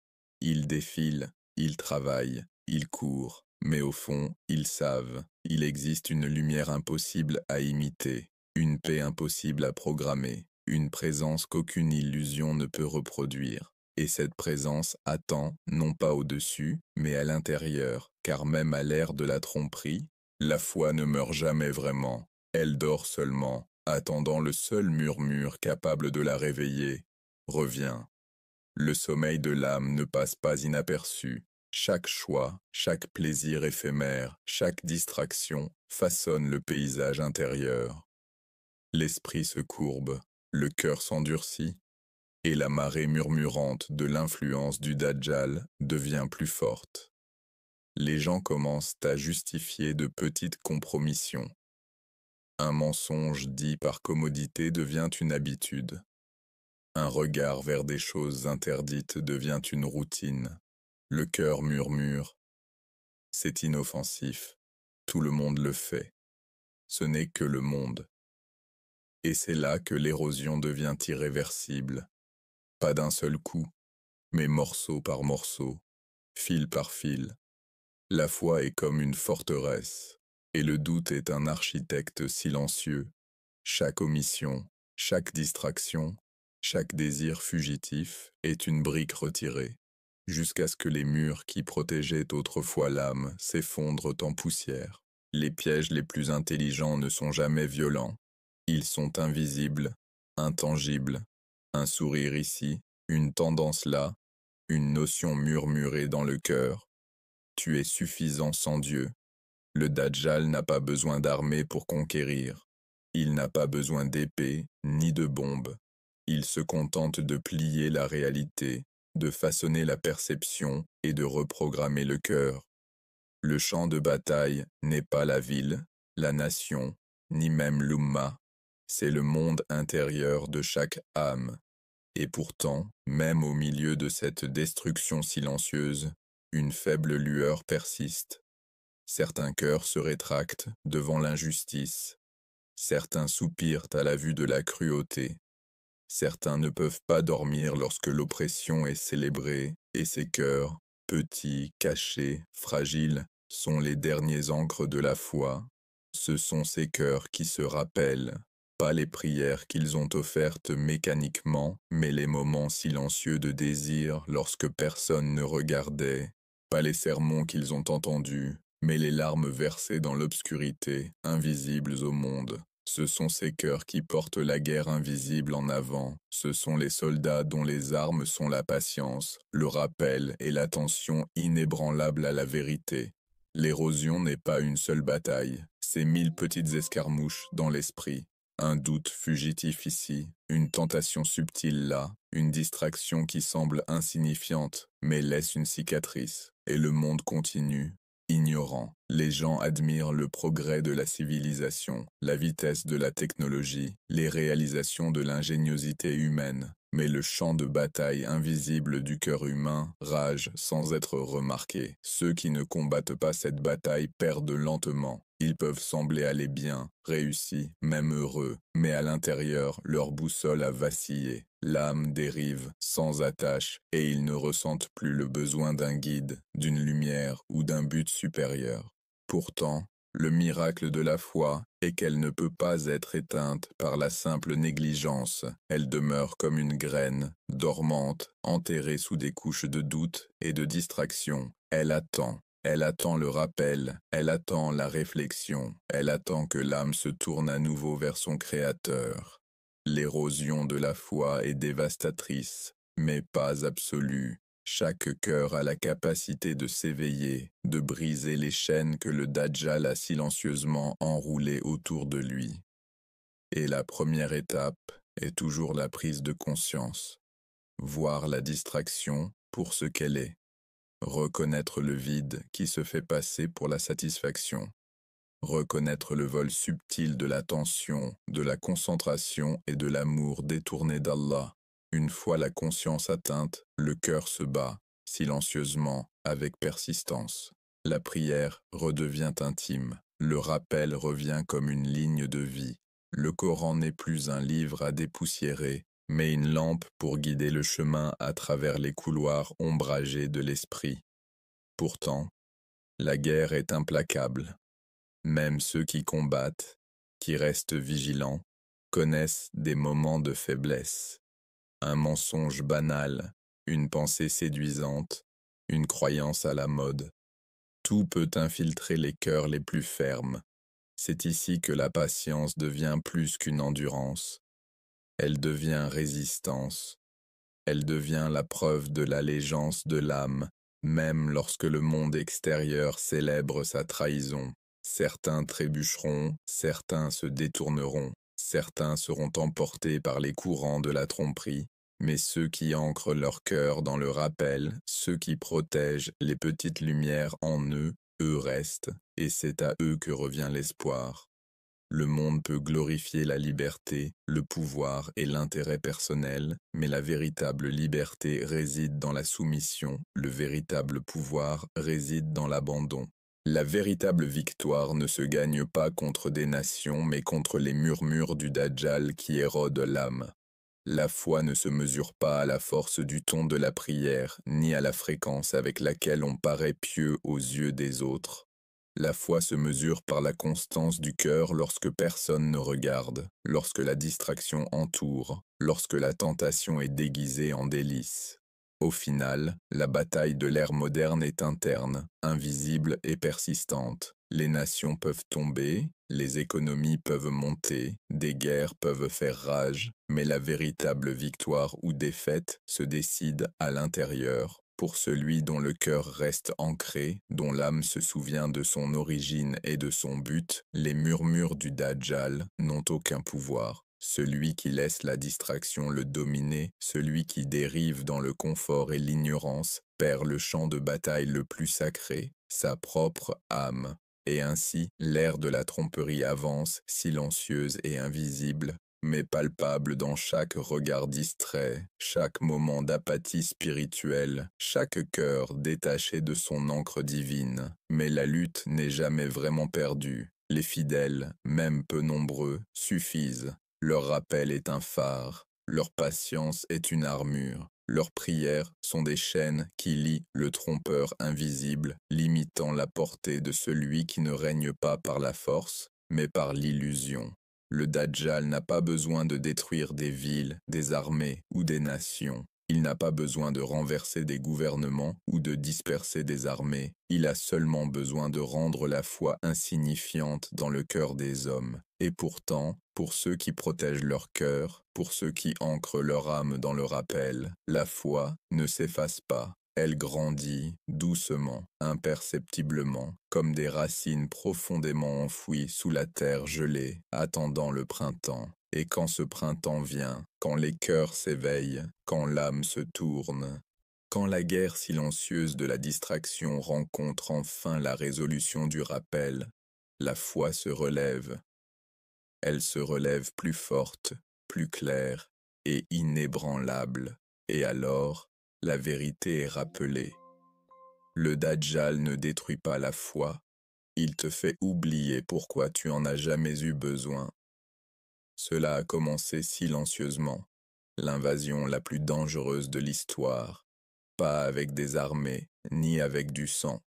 Ils défilent, ils travaillent, ils courent, mais au fond, ils savent, il existe une lumière impossible à imiter, une paix impossible à programmer, une présence qu'aucune illusion ne peut reproduire. Et cette présence attend, non pas au-dessus, mais à l'intérieur, car même à l'ère de la tromperie, la foi ne meurt jamais vraiment, elle dort seulement, attendant le seul murmure capable de la réveiller. Reviens. Le sommeil de l'âme ne passe pas inaperçu. Chaque choix, chaque plaisir éphémère, chaque distraction façonne le paysage intérieur. L'esprit se courbe, le cœur s'endurcit, et la marée murmurante de l'influence du Dajjal devient plus forte. Les gens commencent à justifier de petites compromissions. Un mensonge dit par commodité devient une habitude. Un regard vers des choses interdites devient une routine. Le cœur murmure. C'est inoffensif. Tout le monde le fait. Ce n'est que le monde. Et c'est là que l'érosion devient irréversible. Pas d'un seul coup, mais morceau par morceau, fil par fil. La foi est comme une forteresse, et le doute est un architecte silencieux. Chaque omission, chaque distraction, chaque désir fugitif est une brique retirée, jusqu'à ce que les murs qui protégeaient autrefois l'âme s'effondrent en poussière. Les pièges les plus intelligents ne sont jamais violents. Ils sont invisibles, intangibles. Un sourire ici, une tendance là, une notion murmurée dans le cœur. Tu es suffisant sans Dieu. Le Dajjal n'a pas besoin d'armée pour conquérir. Il n'a pas besoin d'épée ni de bombes. Il se contente de plier la réalité, de façonner la perception et de reprogrammer le cœur. Le champ de bataille n'est pas la ville, la nation, ni même l'Umma. C'est le monde intérieur de chaque âme. Et pourtant, même au milieu de cette destruction silencieuse, une faible lueur persiste. Certains cœurs se rétractent devant l'injustice. Certains soupirent à la vue de la cruauté. Certains ne peuvent pas dormir lorsque l'oppression est célébrée, et ces cœurs, petits, cachés, fragiles, sont les derniers ancres de la foi. Ce sont ces cœurs qui se rappellent, pas les prières qu'ils ont offertes mécaniquement, mais les moments silencieux de désir lorsque personne ne regardait, pas les sermons qu'ils ont entendus, mais les larmes versées dans l'obscurité, invisibles au monde. Ce sont ces cœurs qui portent la guerre invisible en avant, ce sont les soldats dont les armes sont la patience, le rappel et l'attention inébranlable à la vérité. L'érosion n'est pas une seule bataille, c'est 1000 petites escarmouches dans l'esprit. Un doute fugitif ici, une tentation subtile là, une distraction qui semble insignifiante, mais laisse une cicatrice. Et le monde continue, ignorant. Les gens admirent le progrès de la civilisation, la vitesse de la technologie, les réalisations de l'ingéniosité humaine. Mais le champ de bataille invisible du cœur humain rage sans être remarqué. Ceux qui ne combattent pas cette bataille perdent lentement. Ils peuvent sembler aller bien, réussis, même heureux, mais à l'intérieur, leur boussole a vacillé. L'âme dérive, sans attache, et ils ne ressentent plus le besoin d'un guide, d'une lumière ou d'un but supérieur. Pourtant, le miracle de la foi est qu'elle ne peut pas être éteinte par la simple négligence. Elle demeure comme une graine, dormante, enterrée sous des couches de doute et de distraction. Elle attend. Elle attend le rappel, elle attend la réflexion, elle attend que l'âme se tourne à nouveau vers son Créateur. L'érosion de la foi est dévastatrice, mais pas absolue. Chaque cœur a la capacité de s'éveiller, de briser les chaînes que le Dajjal a silencieusement enroulées autour de lui. Et la première étape est toujours la prise de conscience. Voir la distraction pour ce qu'elle est. Reconnaître le vide qui se fait passer pour la satisfaction. Reconnaître le vol subtil de l'attention, de la concentration et de l'amour détourné d'Allah. Une fois la conscience atteinte, le cœur se bat, silencieusement, avec persistance. La prière redevient intime. Le rappel revient comme une ligne de vie. Le Coran n'est plus un livre à dépoussiérer, mais une lampe pour guider le chemin à travers les couloirs ombragés de l'esprit. Pourtant, la guerre est implacable. Même ceux qui combattent, qui restent vigilants, connaissent des moments de faiblesse. Un mensonge banal, une pensée séduisante, une croyance à la mode. Tout peut infiltrer les cœurs les plus fermes. C'est ici que la patience devient plus qu'une endurance. Elle devient résistance. Elle devient la preuve de l'allégeance de l'âme, même lorsque le monde extérieur célèbre sa trahison. Certains trébucheront, certains se détourneront, certains seront emportés par les courants de la tromperie, mais ceux qui ancrent leur cœur dans le rappel, ceux qui protègent les petites lumières en eux, eux restent, et c'est à eux que revient l'espoir. Le monde peut glorifier la liberté, le pouvoir et l'intérêt personnel, mais la véritable liberté réside dans la soumission, le véritable pouvoir réside dans l'abandon. La véritable victoire ne se gagne pas contre des nations, mais contre les murmures du Dajjal qui érodent l'âme. La foi ne se mesure pas à la force du ton de la prière, ni à la fréquence avec laquelle on paraît pieux aux yeux des autres. La foi se mesure par la constance du cœur lorsque personne ne regarde, lorsque la distraction entoure, lorsque la tentation est déguisée en délice. Au final, la bataille de l'ère moderne est interne, invisible et persistante. Les nations peuvent tomber, les économies peuvent monter, des guerres peuvent faire rage, mais la véritable victoire ou défaite se décide à l'intérieur. Pour celui dont le cœur reste ancré, dont l'âme se souvient de son origine et de son but, les murmures du Dajjal n'ont aucun pouvoir. Celui qui laisse la distraction le dominer, celui qui dérive dans le confort et l'ignorance, perd le champ de bataille le plus sacré, sa propre âme. Et ainsi, l'ère de la tromperie avance, silencieuse et invisible, mais palpable dans chaque regard distrait, chaque moment d'apathie spirituelle, chaque cœur détaché de son encre divine. Mais la lutte n'est jamais vraiment perdue. Les fidèles, même peu nombreux, suffisent. Leur rappel est un phare, leur patience est une armure. Leurs prières sont des chaînes qui lient le trompeur invisible, limitant la portée de celui qui ne règne pas par la force, mais par l'illusion. Le Dajjal n'a pas besoin de détruire des villes, des armées ou des nations. Il n'a pas besoin de renverser des gouvernements ou de disperser des armées. Il a seulement besoin de rendre la foi insignifiante dans le cœur des hommes. Et pourtant, pour ceux qui protègent leur cœur, pour ceux qui ancrent leur âme dans le rappel, la foi ne s'efface pas. Elle grandit doucement, imperceptiblement, comme des racines profondément enfouies sous la terre gelée, attendant le printemps. Et quand ce printemps vient, quand les cœurs s'éveillent, quand l'âme se tourne, quand la guerre silencieuse de la distraction rencontre enfin la résolution du rappel, la foi se relève. Elle se relève plus forte, plus claire et inébranlable. Et alors, la vérité est rappelée. Le Dajjal ne détruit pas la foi, il te fait oublier pourquoi tu en as jamais eu besoin. Cela a commencé silencieusement, l'invasion la plus dangereuse de l'histoire, pas avec des armées, ni avec du sang,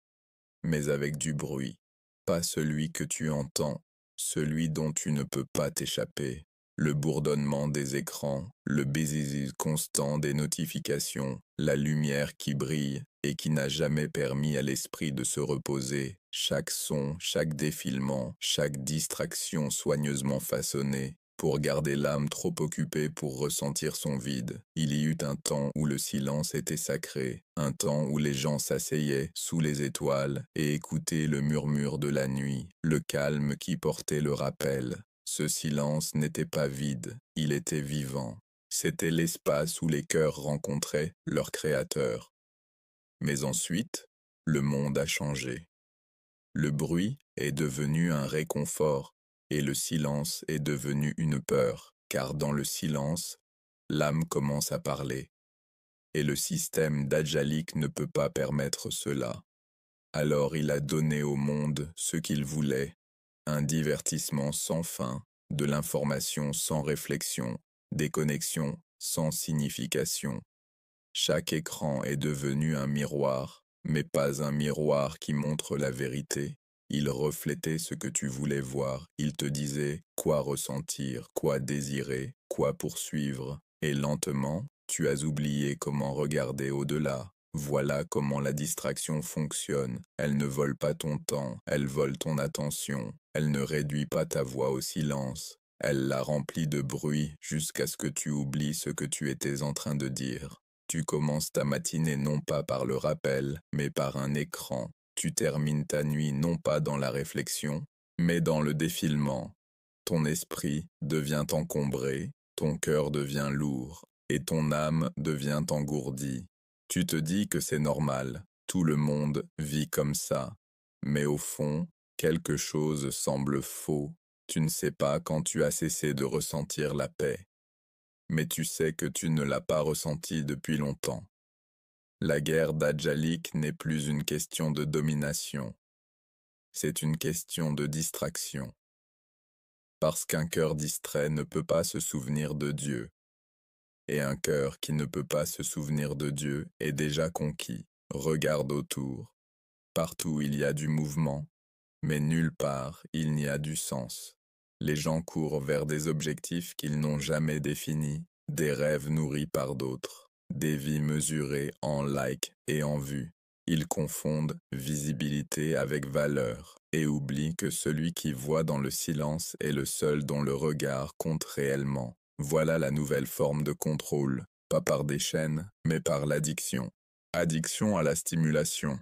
mais avec du bruit, pas celui que tu entends, celui dont tu ne peux pas t'échapper. Le bourdonnement des écrans, le bzzz constant des notifications, la lumière qui brille et qui n'a jamais permis à l'esprit de se reposer, chaque son, chaque défilement, chaque distraction soigneusement façonnée, pour garder l'âme trop occupée pour ressentir son vide. Il y eut un temps où le silence était sacré, un temps où les gens s'asseyaient sous les étoiles et écoutaient le murmure de la nuit, le calme qui portait le rappel. Ce silence n'était pas vide, il était vivant. C'était l'espace où les cœurs rencontraient leur créateur. Mais ensuite, le monde a changé. Le bruit est devenu un réconfort et le silence est devenu une peur, car dans le silence, l'âme commence à parler. Et le système dajjalique ne peut pas permettre cela. Alors il a donné au monde ce qu'il voulait, un divertissement sans fin, de l'information sans réflexion, des connexions sans signification. Chaque écran est devenu un miroir, mais pas un miroir qui montre la vérité. Il reflétait ce que tu voulais voir, il te disait quoi ressentir, quoi désirer, quoi poursuivre, et lentement, tu as oublié comment regarder au-delà. Voilà comment la distraction fonctionne. Elle ne vole pas ton temps, elle vole ton attention. Elle ne réduit pas ta voix au silence. Elle la remplit de bruit jusqu'à ce que tu oublies ce que tu étais en train de dire. Tu commences ta matinée non pas par le rappel, mais par un écran. Tu termines ta nuit non pas dans la réflexion, mais dans le défilement. Ton esprit devient encombré, ton cœur devient lourd, et ton âme devient engourdie. Tu te dis que c'est normal, tout le monde vit comme ça. Mais au fond, quelque chose semble faux. Tu ne sais pas quand tu as cessé de ressentir la paix. Mais tu sais que tu ne l'as pas ressentie depuis longtemps. La guerre dajjalique n'est plus une question de domination. C'est une question de distraction. Parce qu'un cœur distrait ne peut pas se souvenir de Dieu. Et un cœur qui ne peut pas se souvenir de Dieu est déjà conquis. Regarde autour. Partout il y a du mouvement, mais nulle part il n'y a du sens. Les gens courent vers des objectifs qu'ils n'ont jamais définis, des rêves nourris par d'autres, des vies mesurées en likes et en vues. Ils confondent visibilité avec valeur et oublient que celui qui voit dans le silence est le seul dont le regard compte réellement. Voilà la nouvelle forme de contrôle, pas par des chaînes, mais par l'addiction. Addiction à la stimulation,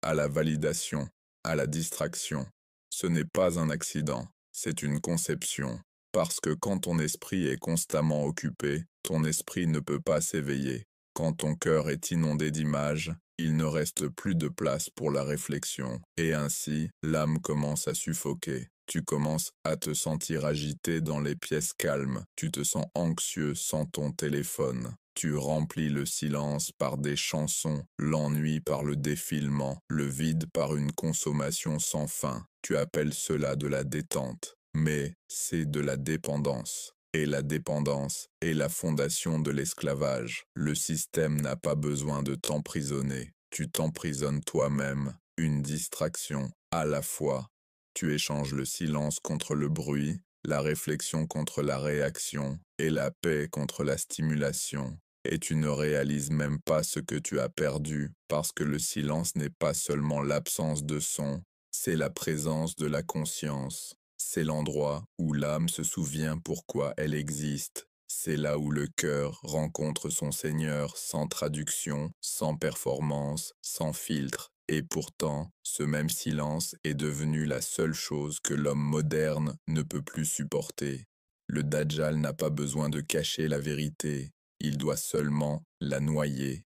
à la validation, à la distraction. Ce n'est pas un accident, c'est une conception. Parce que quand ton esprit est constamment occupé, ton esprit ne peut pas s'éveiller. Quand ton cœur est inondé d'images, il ne reste plus de place pour la réflexion. Et ainsi, l'âme commence à suffoquer. Tu commences à te sentir agité dans les pièces calmes. Tu te sens anxieux sans ton téléphone. Tu remplis le silence par des chansons, l'ennui par le défilement, le vide par une consommation sans fin. Tu appelles cela de la détente, mais c'est de la dépendance. Et la dépendance est la fondation de l'esclavage. Le système n'a pas besoin de t'emprisonner. Tu t'emprisonnes toi-même, une distraction à la fois. Tu échanges le silence contre le bruit, la réflexion contre la réaction, et la paix contre la stimulation. Et tu ne réalises même pas ce que tu as perdu, parce que le silence n'est pas seulement l'absence de son, c'est la présence de la conscience. C'est l'endroit où l'âme se souvient pourquoi elle existe. C'est là où le cœur rencontre son Seigneur sans traduction, sans performance, sans filtre. Et pourtant, ce même silence est devenu la seule chose que l'homme moderne ne peut plus supporter. Le Dajjal n'a pas besoin de cacher la vérité, il doit seulement la noyer.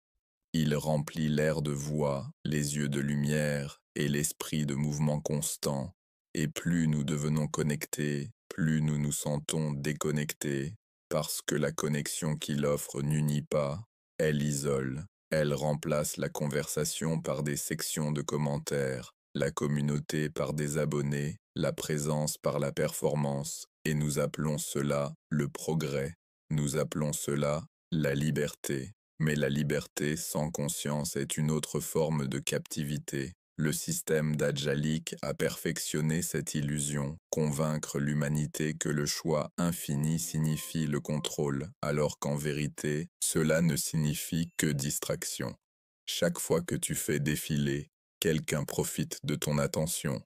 Il remplit l'air de voix, les yeux de lumière et l'esprit de mouvement constant. Et plus nous devenons connectés, plus nous nous sentons déconnectés, parce que la connexion qu'il offre n'unit pas, elle isole. Elle remplace la conversation par des sections de commentaires, la communauté par des abonnés, la présence par la performance, et nous appelons cela le progrès. Nous appelons cela la liberté. Mais la liberté sans conscience est une autre forme de captivité. Le système dajjalique a perfectionné cette illusion, convaincre l'humanité que le choix infini signifie le contrôle, alors qu'en vérité, cela ne signifie que distraction. Chaque fois que tu fais défiler, quelqu'un profite de ton attention.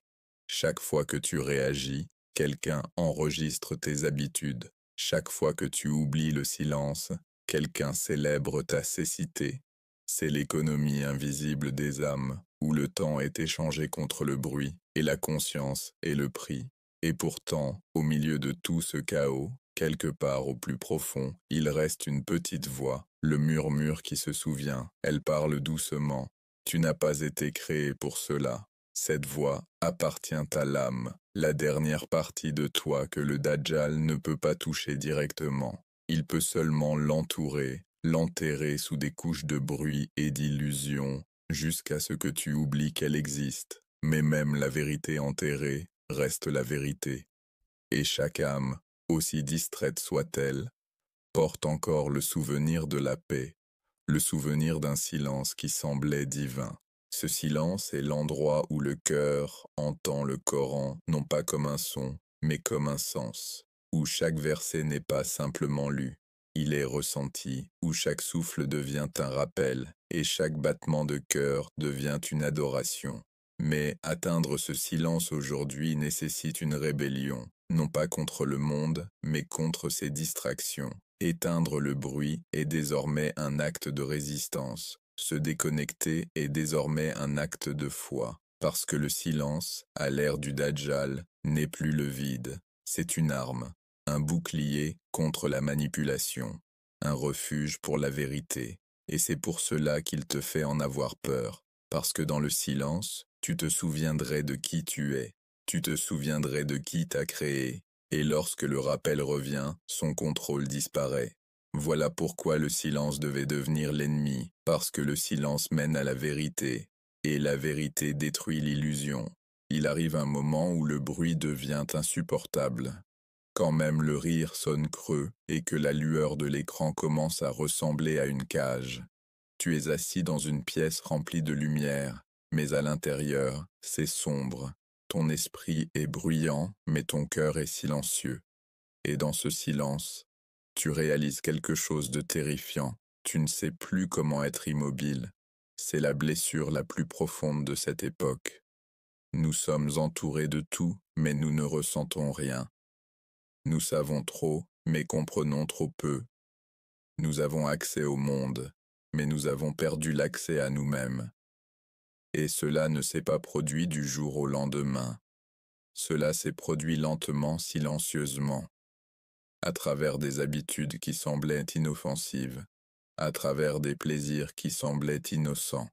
Chaque fois que tu réagis, quelqu'un enregistre tes habitudes. Chaque fois que tu oublies le silence, quelqu'un célèbre ta cécité. C'est l'économie invisible des âmes, où le temps est échangé contre le bruit, et la conscience est le prix. Et pourtant, au milieu de tout ce chaos, quelque part au plus profond, il reste une petite voix, le murmure qui se souvient. Elle parle doucement. Tu n'as pas été créé pour cela. Cette voix appartient à l'âme, la dernière partie de toi que le Dajjal ne peut pas toucher directement. Il peut seulement l'entourer, l'enterrer sous des couches de bruit et d'illusions, jusqu'à ce que tu oublies qu'elle existe. Mais même la vérité enterrée reste la vérité. Et chaque âme, aussi distraite soit-elle, porte encore le souvenir de la paix, le souvenir d'un silence qui semblait divin. Ce silence est l'endroit où le cœur entend le Coran non pas comme un son, mais comme un sens, où chaque verset n'est pas simplement lu, il est ressenti, où chaque souffle devient un rappel, et chaque battement de cœur devient une adoration. Mais atteindre ce silence aujourd'hui nécessite une rébellion, non pas contre le monde, mais contre ses distractions. Éteindre le bruit est désormais un acte de résistance. Se déconnecter est désormais un acte de foi, parce que le silence, à l'ère du Dajjal, n'est plus le vide. C'est une arme, un bouclier contre la manipulation, un refuge pour la vérité. Et c'est pour cela qu'il te fait en avoir peur, parce que dans le silence, tu te souviendrais de qui tu es, tu te souviendrais de qui t'a créé, et lorsque le rappel revient, son contrôle disparaît. Voilà pourquoi le silence devait devenir l'ennemi, parce que le silence mène à la vérité, et la vérité détruit l'illusion. Il arrive un moment où le bruit devient insupportable, quand même le rire sonne creux et que la lueur de l'écran commence à ressembler à une cage. Tu es assis dans une pièce remplie de lumière, mais à l'intérieur, c'est sombre. Ton esprit est bruyant, mais ton cœur est silencieux. Et dans ce silence, tu réalises quelque chose de terrifiant. Tu ne sais plus comment être immobile. C'est la blessure la plus profonde de cette époque. Nous sommes entourés de tout, mais nous ne ressentons rien. Nous savons trop, mais comprenons trop peu. Nous avons accès au monde, mais nous avons perdu l'accès à nous-mêmes. Et cela ne s'est pas produit du jour au lendemain. Cela s'est produit lentement, silencieusement, à travers des habitudes qui semblaient inoffensives, à travers des plaisirs qui semblaient innocents.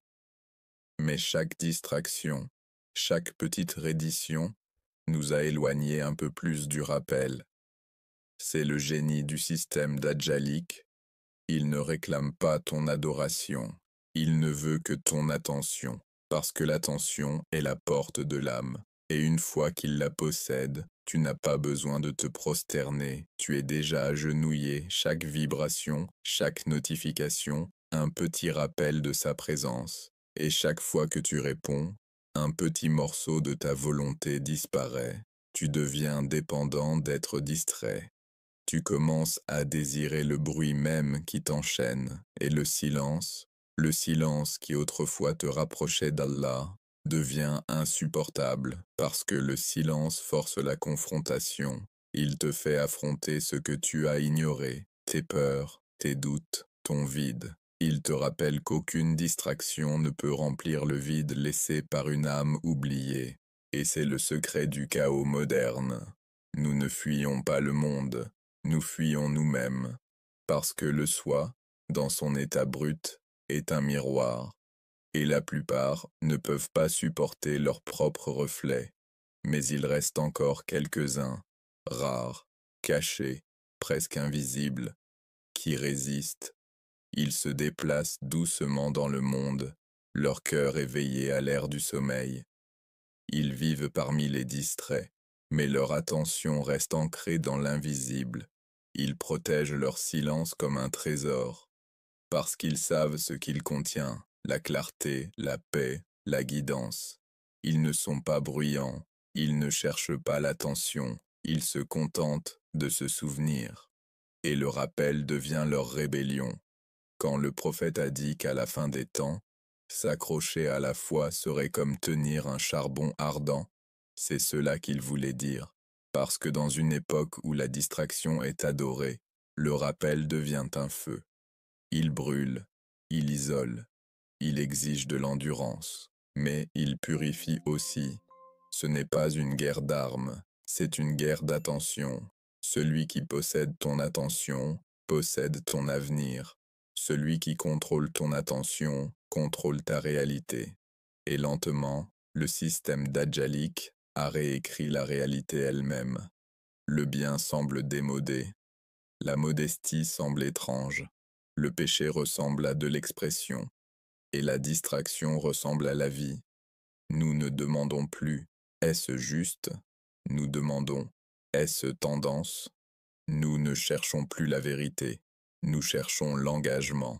Mais chaque distraction, chaque petite reddition, nous a éloignés un peu plus du rappel. C'est le génie du système dajjalique. Il ne réclame pas ton adoration, il ne veut que ton attention, parce que l'attention est la porte de l'âme, et une fois qu'il la possède, tu n'as pas besoin de te prosterner, tu es déjà agenouillé, chaque vibration, chaque notification, un petit rappel de sa présence, et chaque fois que tu réponds, Un petit morceau de ta volonté disparaît. Tu deviens dépendant d'être distrait. Tu commences à désirer le bruit même qui t'enchaîne, et le silence qui autrefois te rapprochait d'Allah, devient insupportable, parce que le silence force la confrontation. Il te fait affronter ce que tu as ignoré, tes peurs, tes doutes, ton vide. Il te rappelle qu'aucune distraction ne peut remplir le vide laissé par une âme oubliée. Et c'est le secret du chaos moderne. Nous ne fuyons pas le monde, nous fuyons nous-mêmes, parce que le soi, dans son état brut, est un miroir, et la plupart ne peuvent pas supporter leur propre reflet, mais il reste encore quelques-uns, rares, cachés, presque invisibles, qui résistent. Ils se déplacent doucement dans le monde, leur cœur éveillé à l'ère du sommeil. Ils vivent parmi les distraits, mais leur attention reste ancrée dans l'invisible. Ils protègent leur silence comme un trésor, parce qu'ils savent ce qu'il contient, la clarté, la paix, la guidance. Ils ne sont pas bruyants, ils ne cherchent pas l'attention, ils se contentent de se souvenir. Et le rappel devient leur rébellion. Quand le prophète a dit qu'à la fin des temps, s'accrocher à la foi serait comme tenir un charbon ardent, c'est cela qu'il voulait dire, parce que dans une époque où la distraction est adorée, le rappel devient un feu. Il brûle, il isole, il exige de l'endurance, mais il purifie aussi. Ce n'est pas une guerre d'armes, c'est une guerre d'attention. Celui qui possède ton attention possède ton avenir. Celui qui contrôle ton attention contrôle ta réalité. Et lentement, le système Dajjalique a réécrit la réalité elle-même. Le bien semble démodé. La modestie semble étrange. Le péché ressemble à de l'expression. Et la distraction ressemble à la vie. Nous ne demandons plus « est-ce juste ?» Nous demandons « est-ce tendance ?» Nous ne cherchons plus la vérité, nous cherchons l'engagement.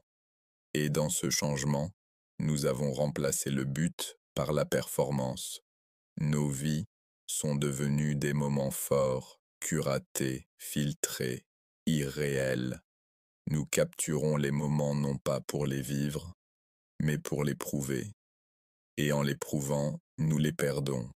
Et dans ce changement, nous avons remplacé le but par la performance. Nos vies sont devenues des moments forts, curatés, filtrés, irréels. Nous capturons les moments non pas pour les vivre, mais pour les prouver. Et en les prouvant, nous les perdons.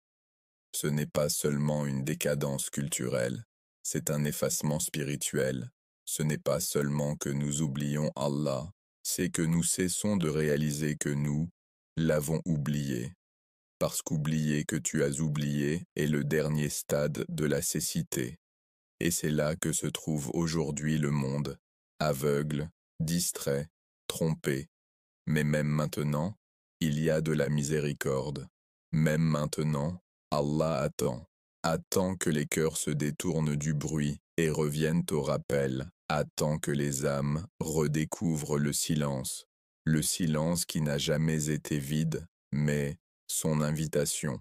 Ce n'est pas seulement une décadence culturelle, c'est un effacement spirituel. Ce n'est pas seulement que nous oublions Allah, c'est que nous cessons de réaliser que nous l'avons oublié. Parce qu'oublier que tu as oublié est le dernier stade de la cécité. Et c'est là que se trouve aujourd'hui le monde, aveugle, distrait, trompé. Mais même maintenant, il y a de la miséricorde. Même maintenant, Allah attend que les cœurs se détournent du bruit et reviennent au rappel, attend que les âmes redécouvrent le silence qui n'a jamais été vide, mais son invitation.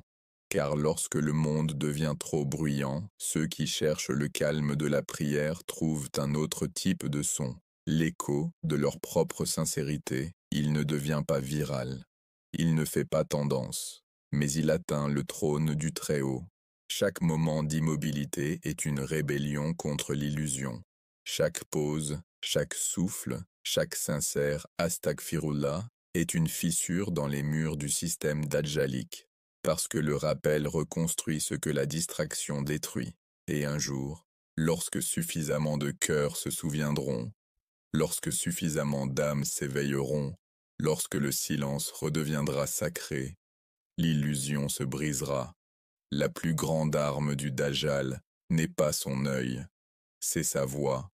Car lorsque le monde devient trop bruyant, ceux qui cherchent le calme de la prière trouvent un autre type de son, l'écho de leur propre sincérité. Il ne devient pas viral, il ne fait pas tendance, mais il atteint le trône du Très-Haut. Chaque moment d'immobilité est une rébellion contre l'illusion. Chaque pause, chaque souffle, chaque sincère astaghfirullah est une fissure dans les murs du système dajjalique, parce que le rappel reconstruit ce que la distraction détruit. Et un jour, lorsque suffisamment de cœurs se souviendront, lorsque suffisamment d'âmes s'éveilleront, lorsque le silence redeviendra sacré, l'illusion se brisera. La plus grande arme du Dajjal n'est pas son œil, c'est sa voix.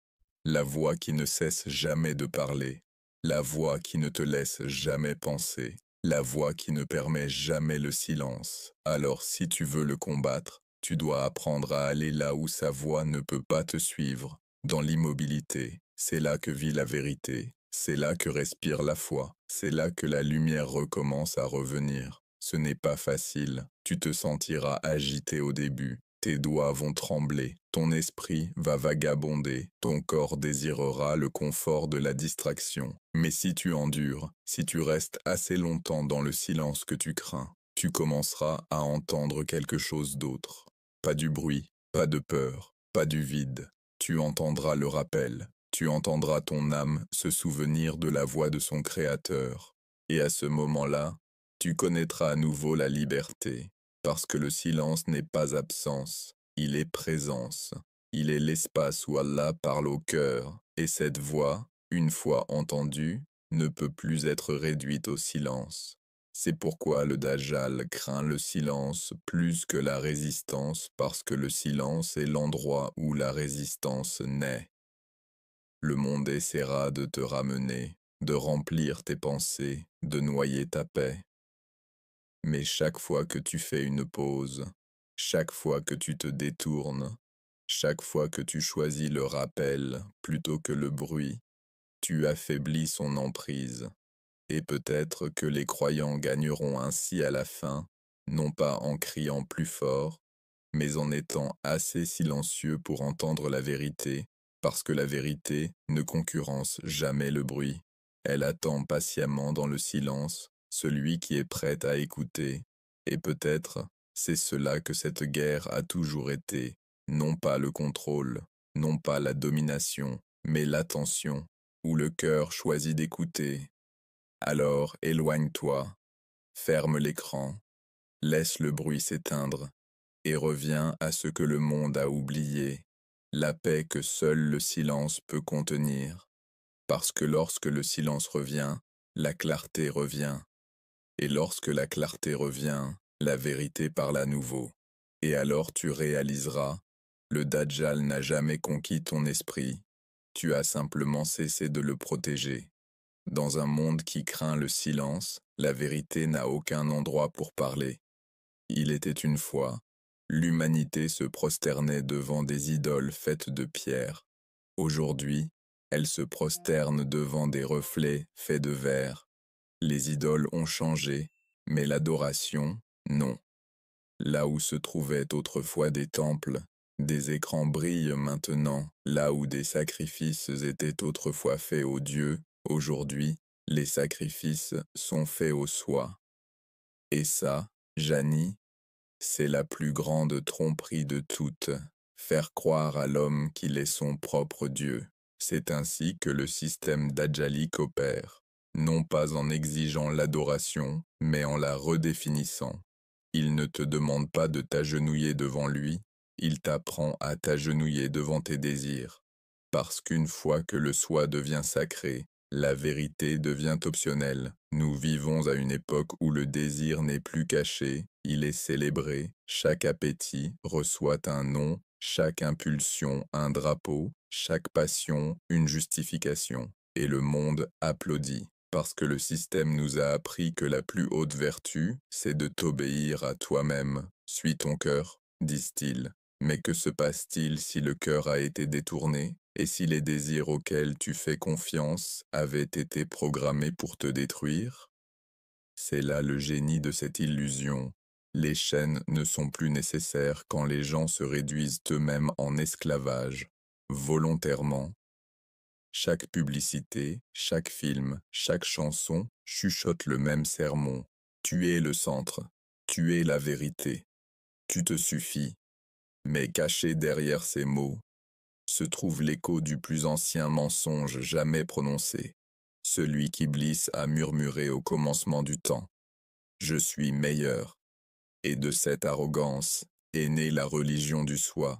La voix qui ne cesse jamais de parler, la voix qui ne te laisse jamais penser, la voix qui ne permet jamais le silence. Alors si tu veux le combattre, tu dois apprendre à aller là où sa voix ne peut pas te suivre, dans l'immobilité. C'est là que vit la vérité, c'est là que respire la foi, c'est là que la lumière recommence à revenir. Ce n'est pas facile, tu te sentiras agité au début, tes doigts vont trembler, ton esprit va vagabonder, ton corps désirera le confort de la distraction. Mais si tu endures, si tu restes assez longtemps dans le silence que tu crains, tu commenceras à entendre quelque chose d'autre. Pas du bruit, pas de peur, pas du vide. Tu entendras le rappel, tu entendras ton âme se souvenir de la voix de son Créateur. Et à ce moment-là, tu connaîtras à nouveau la liberté, parce que le silence n'est pas absence, il est présence. Il est l'espace où Allah parle au cœur, et cette voix, une fois entendue, ne peut plus être réduite au silence. C'est pourquoi le Dajjal craint le silence plus que la résistance, parce que le silence est l'endroit où la résistance naît. Le monde essaiera de te ramener, de remplir tes pensées, de noyer ta paix. Mais chaque fois que tu fais une pause, chaque fois que tu te détournes, chaque fois que tu choisis le rappel plutôt que le bruit, tu affaiblis son emprise. Et peut-être que les croyants gagneront ainsi à la fin, non pas en criant plus fort, mais en étant assez silencieux pour entendre la vérité, parce que la vérité ne concurrence jamais le bruit. Elle attend patiemment dans le silence celui qui est prêt à écouter, et peut-être c'est cela que cette guerre a toujours été, non pas le contrôle, non pas la domination, mais l'attention, où le cœur choisit d'écouter. Alors éloigne-toi, ferme l'écran, laisse le bruit s'éteindre, et reviens à ce que le monde a oublié, la paix que seul le silence peut contenir. Parce que lorsque le silence revient, la clarté revient. Et lorsque la clarté revient, la vérité parle à nouveau. Et alors tu réaliseras, le Dajjal n'a jamais conquis ton esprit, tu as simplement cessé de le protéger. Dans un monde qui craint le silence, la vérité n'a aucun endroit pour parler. Il était une fois, l'humanité se prosternait devant des idoles faites de pierre. Aujourd'hui, elle se prosterne devant des reflets faits de verre. Les idoles ont changé, mais l'adoration, non. Là où se trouvaient autrefois des temples, des écrans brillent maintenant. Là où des sacrifices étaient autrefois faits aux dieux, aujourd'hui, les sacrifices sont faits aux soi. Et ça, Jani, c'est la plus grande tromperie de toutes, faire croire à l'homme qu'il est son propre Dieu. C'est ainsi que le système dajjalique opère, non pas en exigeant l'adoration, mais en la redéfinissant. Il ne te demande pas de t'agenouiller devant lui, il t'apprend à t'agenouiller devant tes désirs. Parce qu'une fois que le soi devient sacré, la vérité devient optionnelle. Nous vivons à une époque où le désir n'est plus caché, il est célébré, chaque appétit reçoit un nom, chaque impulsion un drapeau, chaque passion une justification, et le monde applaudit. Parce que le système nous a appris que la plus haute vertu, c'est de t'obéir à toi-même. Suis ton cœur, disent-ils. Mais que se passe-t-il si le cœur a été détourné, et si les désirs auxquels tu fais confiance avaient été programmés pour te détruire? C'est là le génie de cette illusion. Les chaînes ne sont plus nécessaires quand les gens se réduisent eux-mêmes en esclavage, volontairement. Chaque publicité, chaque film, chaque chanson chuchote le même sermon. Tu es le centre, tu es la vérité, tu te suffis. Mais caché derrière ces mots, se trouve l'écho du plus ancien mensonge jamais prononcé, celui qu'Iblis a murmuré au commencement du temps. Je suis meilleur. Et de cette arrogance est née la religion du soi.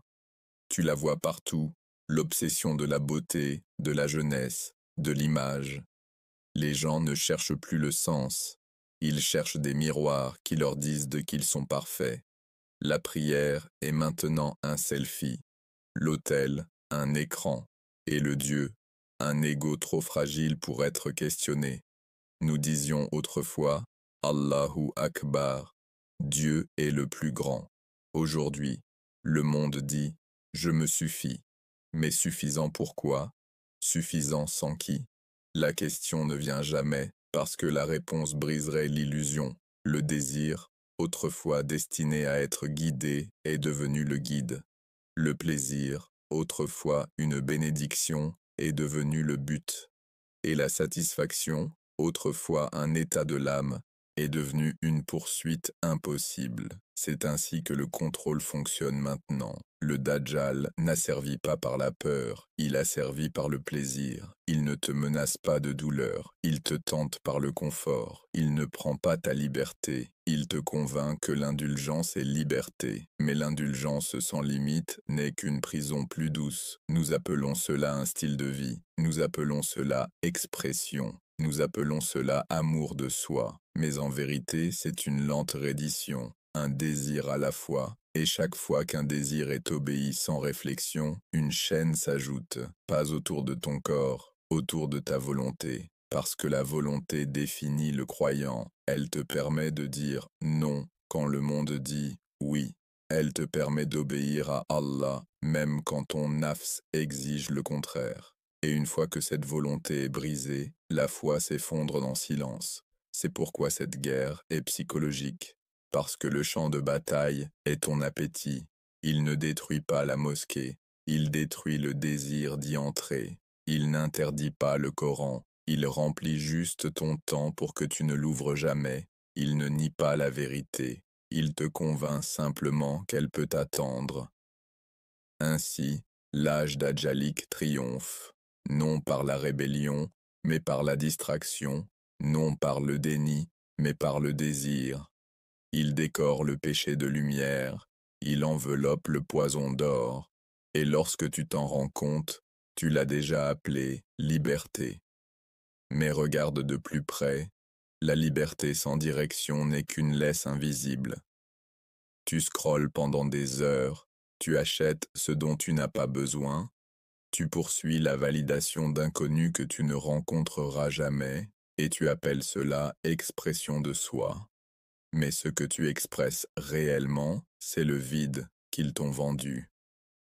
Tu la vois partout, l'obsession de la beauté, de la jeunesse, de l'image. Les gens ne cherchent plus le sens, ils cherchent des miroirs qui leur disent qu'ils sont parfaits. La prière est maintenant un selfie, l'autel, un écran, et le Dieu, un ego trop fragile pour être questionné. Nous disions autrefois, Allahu Akbar, Dieu est le plus grand. Aujourd'hui, le monde dit, je me suffis. Mais suffisant pourquoi? Suffisant sans qui? La question ne vient jamais, parce que la réponse briserait l'illusion. Le désir, autrefois destiné à être guidé, est devenu le guide. Le plaisir, autrefois une bénédiction, est devenu le but. Et la satisfaction, autrefois un état de l'âme, est devenue une poursuite impossible. C'est ainsi que le contrôle fonctionne maintenant. Le Dajjal n'a servi pas par la peur, il a servi par le plaisir. Il ne te menace pas de douleur, il te tente par le confort. Il ne prend pas ta liberté, il te convainc que l'indulgence est liberté. Mais l'indulgence sans limite n'est qu'une prison plus douce. Nous appelons cela un style de vie, nous appelons cela expression. Nous appelons cela amour de soi, mais en vérité c'est une lente reddition, un désir à la fois, et chaque fois qu'un désir est obéi sans réflexion, une chaîne s'ajoute, pas autour de ton corps, autour de ta volonté, parce que la volonté définit le croyant, elle te permet de dire non quand le monde dit oui. Elle te permet d'obéir à Allah, même quand ton nafs exige le contraire. Et une fois que cette volonté est brisée, la foi s'effondre dans silence. C'est pourquoi cette guerre est psychologique. Parce que le champ de bataille est ton appétit. Il ne détruit pas la mosquée, il détruit le désir d'y entrer. Il n'interdit pas le Coran, il remplit juste ton temps pour que tu ne l'ouvres jamais. Il ne nie pas la vérité, il te convainc simplement qu'elle peut attendre. Ainsi, l'âge dajjalique triomphe. Non par la rébellion, mais par la distraction, non par le déni, mais par le désir. Il décore le péché de lumière, il enveloppe le poison d'or, et lorsque tu t'en rends compte, tu l'as déjà appelé liberté. Mais regarde de plus près, la liberté sans direction n'est qu'une laisse invisible. Tu scrolles pendant des heures, tu achètes ce dont tu n'as pas besoin, tu poursuis la validation d'inconnus que tu ne rencontreras jamais, et tu appelles cela expression de soi. Mais ce que tu expresses réellement, c'est le vide qu'ils t'ont vendu.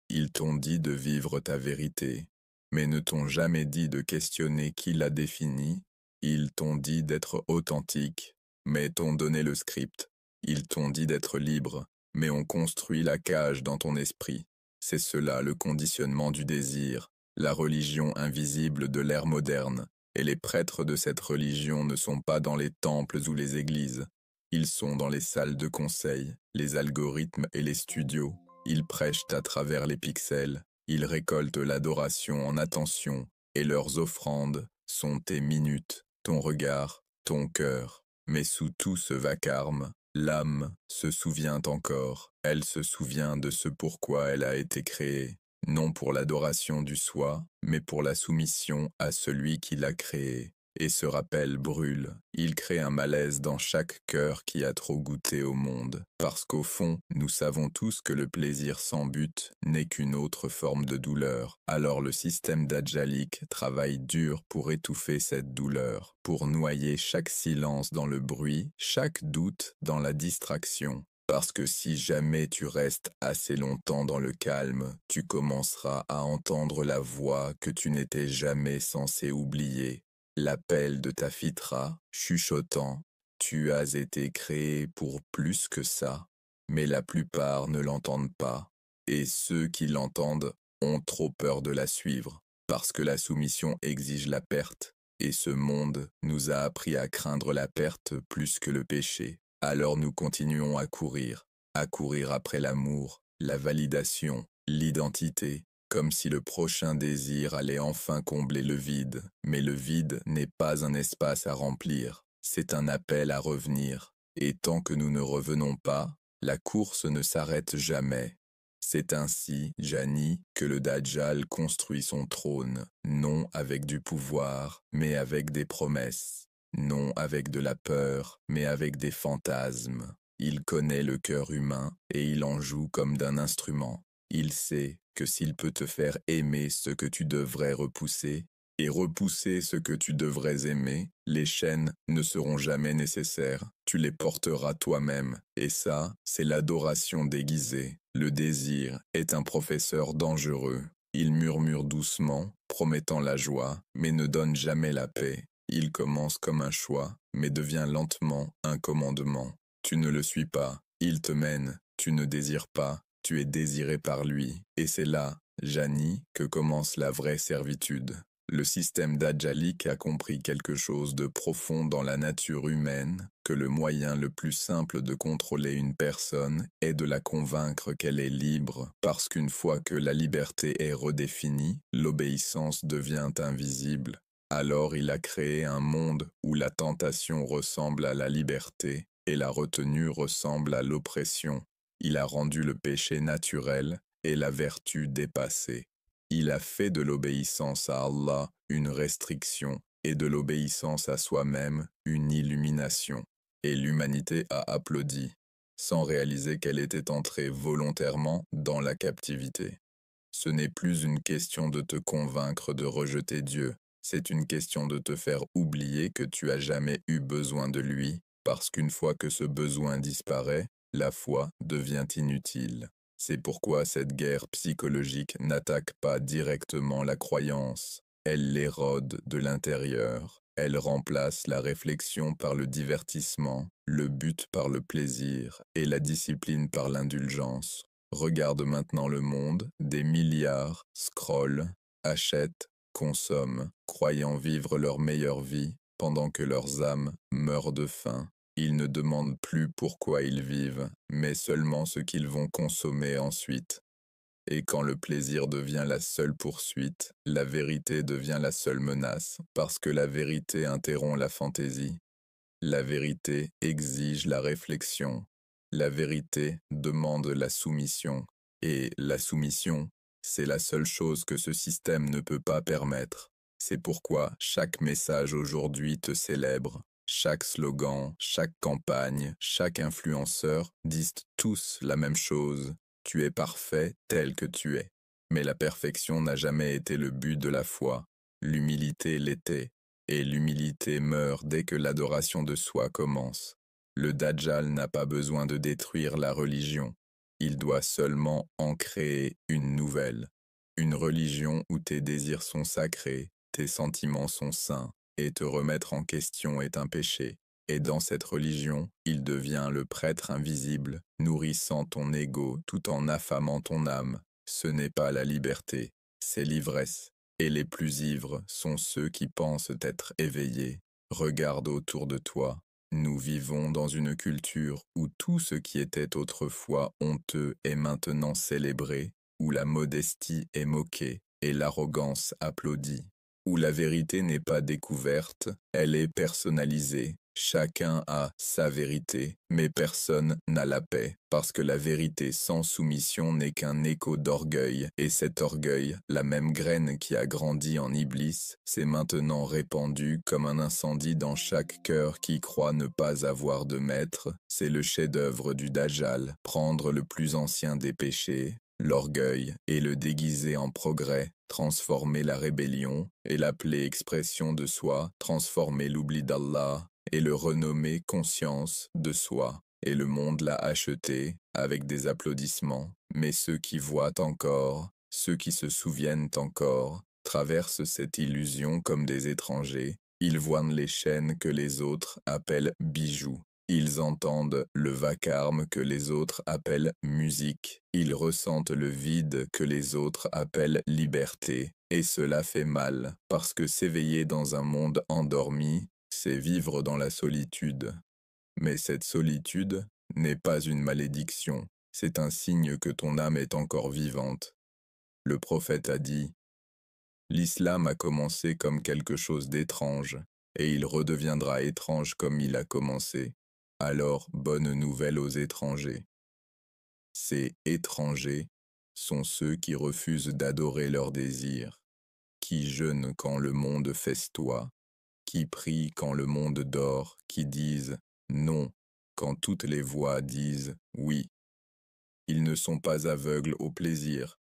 Ils t'ont dit de vivre ta vérité, mais ne t'ont jamais dit de questionner qui l'a définie. Ils t'ont dit d'être authentique, mais t'ont donné le script. Ils t'ont dit d'être libre, mais ont construit la cage dans ton esprit. C'est cela le conditionnement du désir, la religion invisible de l'ère moderne, et les prêtres de cette religion ne sont pas dans les temples ou les églises. Ils sont dans les salles de conseil, les algorithmes et les studios. Ils prêchent à travers les pixels, ils récoltent l'adoration en attention, et leurs offrandes sont tes minutes, ton regard, ton cœur. Mais sous tout ce vacarme, l'âme se souvient encore, elle se souvient de ce pourquoi elle a été créée, non pour l'adoration du soi, mais pour la soumission à celui qui l'a créée. Et ce rappel brûle, il crée un malaise dans chaque cœur qui a trop goûté au monde, parce qu'au fond, nous savons tous que le plaisir sans but n'est qu'une autre forme de douleur. Alors le système dajjalique travaille dur pour étouffer cette douleur, pour noyer chaque silence dans le bruit, chaque doute dans la distraction. Parce que si jamais tu restes assez longtemps dans le calme, tu commenceras à entendre la voix que tu n'étais jamais censé oublier. L'appel de ta fitra, chuchotant, tu as été créé pour plus que ça, mais la plupart ne l'entendent pas, et ceux qui l'entendent ont trop peur de la suivre, parce que la soumission exige la perte, et ce monde nous a appris à craindre la perte plus que le péché. Alors nous continuons à courir après l'amour, la validation, l'identité, comme si le prochain désir allait enfin combler le vide. Mais le vide n'est pas un espace à remplir, c'est un appel à revenir. Et tant que nous ne revenons pas, la course ne s'arrête jamais. C'est ainsi, Jani, que le Dajjal construit son trône, non avec du pouvoir, mais avec des promesses. Non avec de la peur, mais avec des fantasmes. Il connaît le cœur humain et il en joue comme d'un instrument. Il sait que s'il peut te faire aimer ce que tu devrais repousser et repousser ce que tu devrais aimer, les chaînes ne seront jamais nécessaires. Tu les porteras toi-même. Et ça, c'est l'adoration déguisée. Le désir est un professeur dangereux. Il murmure doucement, promettant la joie, mais ne donne jamais la paix. Il commence comme un choix, mais devient lentement un commandement. Tu ne le suis pas, il te mène, tu ne désires pas, tu es désiré par lui. Et c'est là, Jani, que commence la vraie servitude. Le système dajjalique a compris quelque chose de profond dans la nature humaine, que le moyen le plus simple de contrôler une personne est de la convaincre qu'elle est libre, parce qu'une fois que la liberté est redéfinie, l'obéissance devient invisible. Alors il a créé un monde où la tentation ressemble à la liberté et la retenue ressemble à l'oppression. Il a rendu le péché naturel et la vertu dépassée. Il a fait de l'obéissance à Allah une restriction et de l'obéissance à soi-même une illumination. Et l'humanité a applaudi, sans réaliser qu'elle était entrée volontairement dans la captivité. Ce n'est plus une question de te convaincre de rejeter Dieu, c'est une question de te faire oublier que tu as jamais eu besoin de lui, parce qu'une fois que ce besoin disparaît, la foi devient inutile. C'est pourquoi cette guerre psychologique n'attaque pas directement la croyance. Elle l'érode de l'intérieur. Elle remplace la réflexion par le divertissement, le but par le plaisir et la discipline par l'indulgence. Regarde maintenant le monde, des milliards scrollent, achètent, consomment, croyant vivre leur meilleure vie, pendant que leurs âmes meurent de faim. Ils ne demandent plus pourquoi ils vivent, mais seulement ce qu'ils vont consommer ensuite. Et quand le plaisir devient la seule poursuite, la vérité devient la seule menace, parce que la vérité interrompt la fantaisie. La vérité exige la réflexion. La vérité demande la soumission. Et la soumission, c'est la seule chose que ce système ne peut pas permettre. C'est pourquoi chaque message aujourd'hui te célèbre. Chaque slogan, chaque campagne, chaque influenceur disent tous la même chose. Tu es parfait tel que tu es. Mais la perfection n'a jamais été le but de la foi. L'humilité l'était. Et l'humilité meurt dès que l'adoration de soi commence. Le Dajjal n'a pas besoin de détruire la religion. Il doit seulement en créer une nouvelle. Une religion où tes désirs sont sacrés, tes sentiments sont saints, et te remettre en question est un péché. Et dans cette religion, il devient le prêtre invisible, nourrissant ton ego tout en affamant ton âme. Ce n'est pas la liberté, c'est l'ivresse. Et les plus ivres sont ceux qui pensent être éveillés. Regarde autour de toi. Nous vivons dans une culture où tout ce qui était autrefois honteux est maintenant célébré, où la modestie est moquée et l'arrogance applaudie, où la vérité n'est pas découverte, elle est personnalisée. Chacun a sa vérité, mais personne n'a la paix, parce que la vérité sans soumission n'est qu'un écho d'orgueil, et cet orgueil, la même graine qui a grandi en Iblis, s'est maintenant répandue comme un incendie dans chaque cœur qui croit ne pas avoir de maître. C'est le chef-d'œuvre du Dajjal, prendre le plus ancien des péchés, l'orgueil, et le déguiser en progrès, transformer la rébellion, et l'appeler expression de soi, transformer l'oubli d'Allah, et le renommer conscience de soi, et le monde l'a acheté avec des applaudissements. Mais ceux qui voient encore, ceux qui se souviennent encore, traversent cette illusion comme des étrangers. Ils voient les chaînes que les autres appellent bijoux. Ils entendent le vacarme que les autres appellent musique. Ils ressentent le vide que les autres appellent liberté. Et cela fait mal, parce que s'éveiller dans un monde endormi, c'est vivre dans la solitude. Mais cette solitude n'est pas une malédiction, c'est un signe que ton âme est encore vivante. Le prophète a dit, « L'islam a commencé comme quelque chose d'étrange, et il redeviendra étrange comme il a commencé. Alors, bonne nouvelle aux étrangers. » Ces étrangers sont ceux qui refusent d'adorer leurs désirs, qui jeûnent quand le monde festoie, qui prient quand le monde dort, qui disent non quand toutes les voix disent oui. Ils ne sont pas aveugles au plaisir,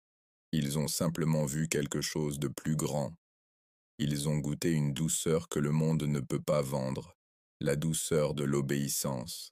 ils ont simplement vu quelque chose de plus grand. Ils ont goûté une douceur que le monde ne peut pas vendre, la douceur de l'obéissance.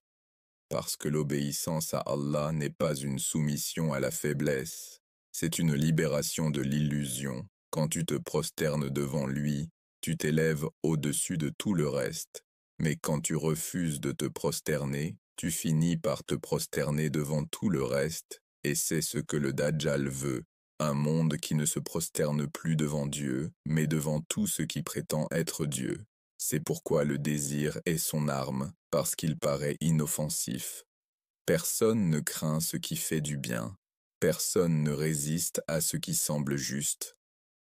Parce que l'obéissance à Allah n'est pas une soumission à la faiblesse, c'est une libération de l'illusion. Quand tu te prosternes devant lui, tu t'élèves au-dessus de tout le reste. Mais quand tu refuses de te prosterner, tu finis par te prosterner devant tout le reste, et c'est ce que le Dajjal veut. Un monde qui ne se prosterne plus devant Dieu, mais devant tout ce qui prétend être Dieu. C'est pourquoi le désir est son arme, parce qu'il paraît inoffensif. Personne ne craint ce qui fait du bien. Personne ne résiste à ce qui semble juste.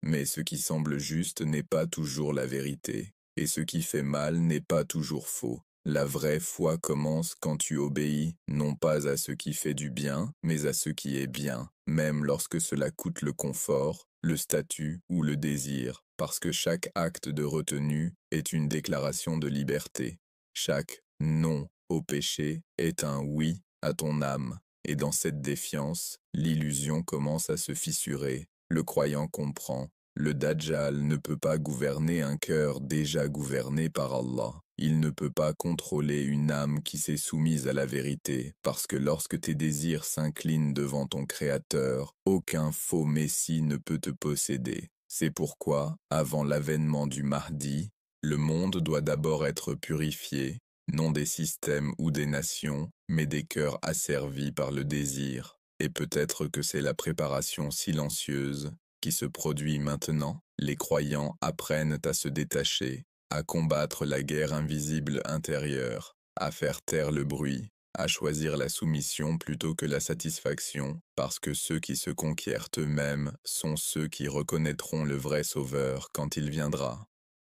Mais ce qui semble juste n'est pas toujours la vérité, et ce qui fait mal n'est pas toujours faux. La vraie foi commence quand tu obéis, non pas à ce qui fait du bien, mais à ce qui est bien, même lorsque cela coûte le confort, le statut ou le désir, parce que chaque acte de retenue est une déclaration de liberté. Chaque non au péché est un oui à ton âme, et dans cette défiance, l'illusion commence à se fissurer. Le croyant comprend, le Dajjal ne peut pas gouverner un cœur déjà gouverné par Allah. Il ne peut pas contrôler une âme qui s'est soumise à la vérité, parce que lorsque tes désirs s'inclinent devant ton Créateur, aucun faux Messie ne peut te posséder. C'est pourquoi, avant l'avènement du Mahdi, le monde doit d'abord être purifié, non des systèmes ou des nations, mais des cœurs asservis par le désir. Et peut-être que c'est la préparation silencieuse qui se produit maintenant. Les croyants apprennent à se détacher, à combattre la guerre invisible intérieure, à faire taire le bruit, à choisir la soumission plutôt que la satisfaction, parce que ceux qui se conquièrent eux-mêmes sont ceux qui reconnaîtront le vrai Sauveur quand il viendra.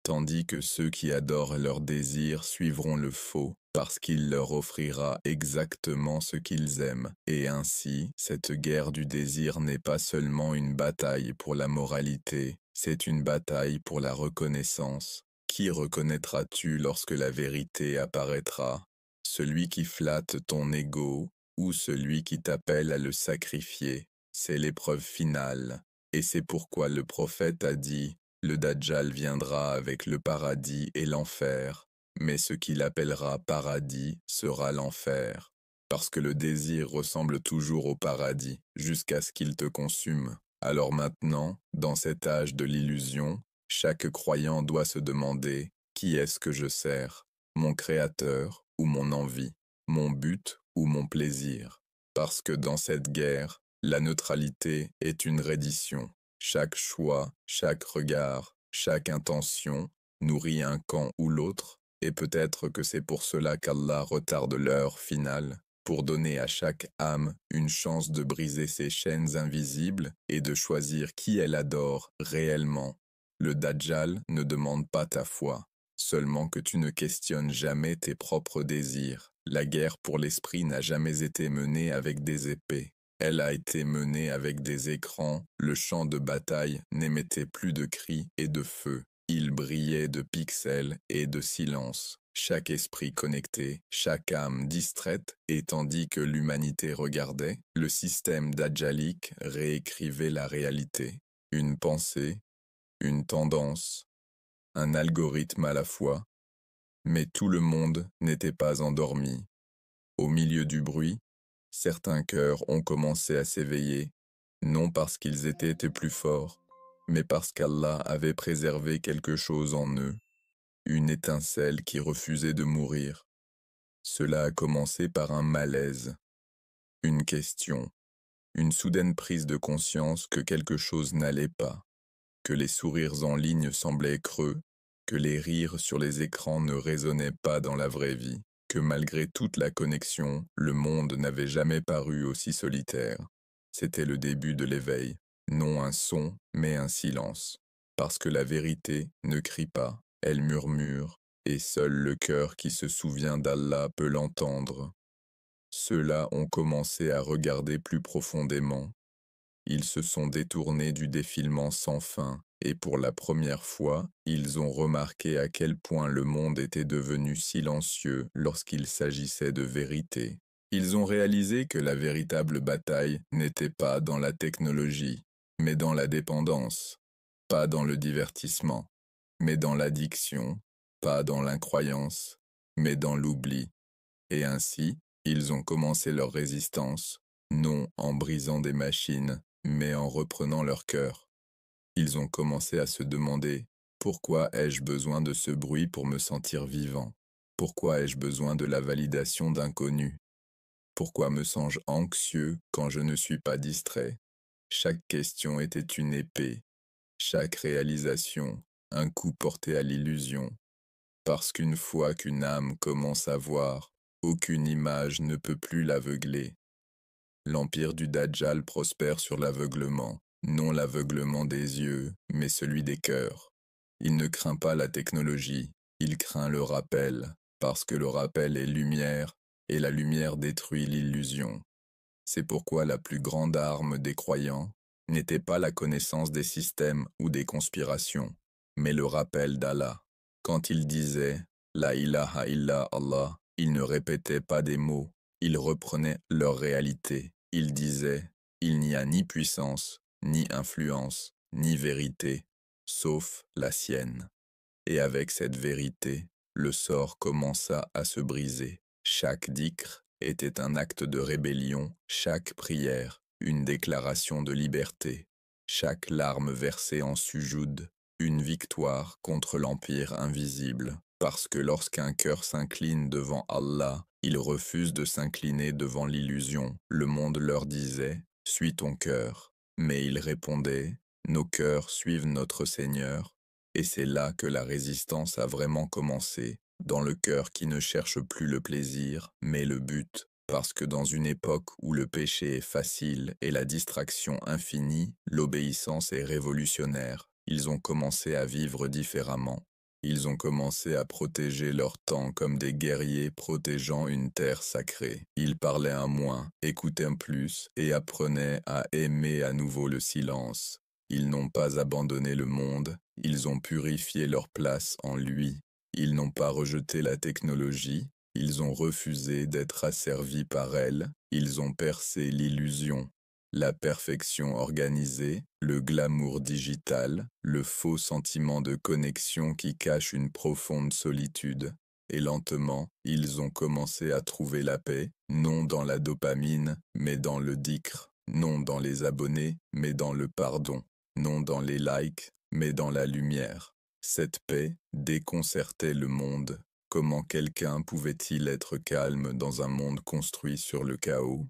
Tandis que ceux qui adorent leurs désirs suivront le faux, parce qu'il leur offrira exactement ce qu'ils aiment. Et ainsi, cette guerre du désir n'est pas seulement une bataille pour la moralité, c'est une bataille pour la reconnaissance. Qui reconnaîtras-tu lorsque la vérité apparaîtra? Celui qui flatte ton ego ou celui qui t'appelle à le sacrifier? C'est l'épreuve finale. Et c'est pourquoi le prophète a dit: le Dajjal viendra avec le paradis et l'enfer, mais ce qu'il appellera paradis sera l'enfer, parce que le désir ressemble toujours au paradis, jusqu'à ce qu'il te consume. Alors maintenant, dans cet âge de l'illusion, chaque croyant doit se demander: qui est-ce que je sers? Mon Créateur ou mon envie? Mon but ou mon plaisir? Parce que dans cette guerre, la neutralité est une reddition. Chaque choix, chaque regard, chaque intention nourrit un camp ou l'autre, et peut-être que c'est pour cela qu'Allah retarde l'heure finale, pour donner à chaque âme une chance de briser ses chaînes invisibles et de choisir qui elle adore réellement. Le Dajjal ne demande pas ta foi, seulement que tu ne questionnes jamais tes propres désirs. La guerre pour l'esprit n'a jamais été menée avec des épées. Elle a été menée avec des écrans, le champ de bataille n'émettait plus de cris et de feu, il brillait de pixels et de silence, chaque esprit connecté, chaque âme distraite, et tandis que l'humanité regardait, le système dajjalique réécrivait la réalité. Une pensée, une tendance, un algorithme à la fois, mais tout le monde n'était pas endormi. Au milieu du bruit, certains cœurs ont commencé à s'éveiller, non parce qu'ils étaient plus forts, mais parce qu'Allah avait préservé quelque chose en eux, une étincelle qui refusait de mourir. Cela a commencé par un malaise, une question, une soudaine prise de conscience que quelque chose n'allait pas, que les sourires en ligne semblaient creux, que les rires sur les écrans ne résonnaient pas dans la vraie vie, que malgré toute la connexion, le monde n'avait jamais paru aussi solitaire. C'était le début de l'éveil, non un son, mais un silence, parce que la vérité ne crie pas, elle murmure, et seul le cœur qui se souvient d'Allah peut l'entendre. Ceux-là ont commencé à regarder plus profondément. Ils se sont détournés du défilement sans fin, et pour la première fois, ils ont remarqué à quel point le monde était devenu silencieux lorsqu'il s'agissait de vérité. Ils ont réalisé que la véritable bataille n'était pas dans la technologie, mais dans la dépendance, pas dans le divertissement, mais dans l'addiction, pas dans l'incroyance, mais dans l'oubli. Et ainsi, ils ont commencé leur résistance, non en brisant des machines, mais en reprenant leur cœur. Ils ont commencé à se demander: pourquoi ai-je besoin de ce bruit pour me sentir vivant? Pourquoi ai-je besoin de la validation d'inconnus? Pourquoi me sens-je anxieux quand je ne suis pas distrait? Chaque question était une épée, chaque réalisation, un coup porté à l'illusion. Parce qu'une fois qu'une âme commence à voir, aucune image ne peut plus l'aveugler. L'empire du Dajjal prospère sur l'aveuglement, non l'aveuglement des yeux, mais celui des cœurs. Il ne craint pas la technologie, il craint le rappel, parce que le rappel est lumière, et la lumière détruit l'illusion. C'est pourquoi la plus grande arme des croyants n'était pas la connaissance des systèmes ou des conspirations, mais le rappel d'Allah. Quand ils disaient « La ilaha illa Allah », ils ne répétaient pas des mots, ils reprenaient leur réalité. Ils disaient « Il n'y a ni puissance, ni influence, ni vérité, sauf la sienne ». Et avec cette vérité, le sort commença à se briser. Chaque dhikr était un acte de rébellion, chaque prière, une déclaration de liberté, chaque larme versée en sujoud, une victoire contre l'empire invisible. Parce que lorsqu'un cœur s'incline devant Allah, il refuse de s'incliner devant l'illusion. Le monde leur disait « Suis ton cœur ». Mais ils répondaient « Nos cœurs suivent notre Seigneur ». Et c'est là que la résistance a vraiment commencé, dans le cœur qui ne cherche plus le plaisir, mais le but. Parce que dans une époque où le péché est facile et la distraction infinie, l'obéissance est révolutionnaire. Ils ont commencé à vivre différemment. Ils ont commencé à protéger leur temps comme des guerriers protégeant une terre sacrée. Ils parlaient un moins, écoutaient un plus et apprenaient à aimer à nouveau le silence. Ils n'ont pas abandonné le monde, ils ont purifié leur place en lui. Ils n'ont pas rejeté la technologie, ils ont refusé d'être asservis par elle, ils ont percé l'illusion, la perfection organisée, le glamour digital, le faux sentiment de connexion qui cache une profonde solitude. Et lentement, ils ont commencé à trouver la paix, non dans la dopamine, mais dans le dhikr, non dans les abonnés, mais dans le pardon, non dans les likes, mais dans la lumière. Cette paix déconcertait le monde. Comment quelqu'un pouvait-il être calme dans un monde construit sur le chaos?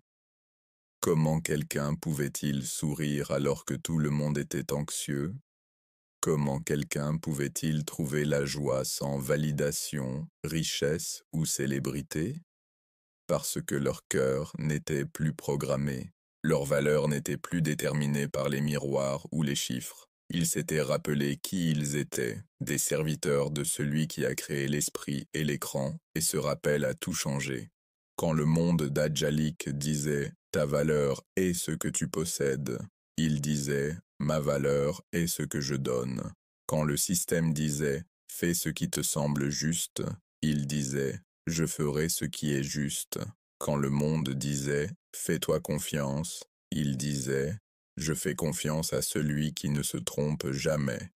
Comment quelqu'un pouvait-il sourire alors que tout le monde était anxieux? Comment quelqu'un pouvait-il trouver la joie sans validation, richesse ou célébrité? Parce que leur cœur n'était plus programmé, leur valeur n'était plus déterminée par les miroirs ou les chiffres. Ils s'étaient rappelés qui ils étaient, des serviteurs de celui qui a créé l'esprit et l'écran, et ce rappel a tout changé. Quand le monde dajjalique disait « ta valeur est ce que tu possèdes », il disait « ma valeur est ce que je donne ». Quand le système disait « fais ce qui te semble juste », il disait « je ferai ce qui est juste ». Quand le monde disait « fais-toi confiance », il disait « je fais confiance à celui qui ne se trompe jamais ».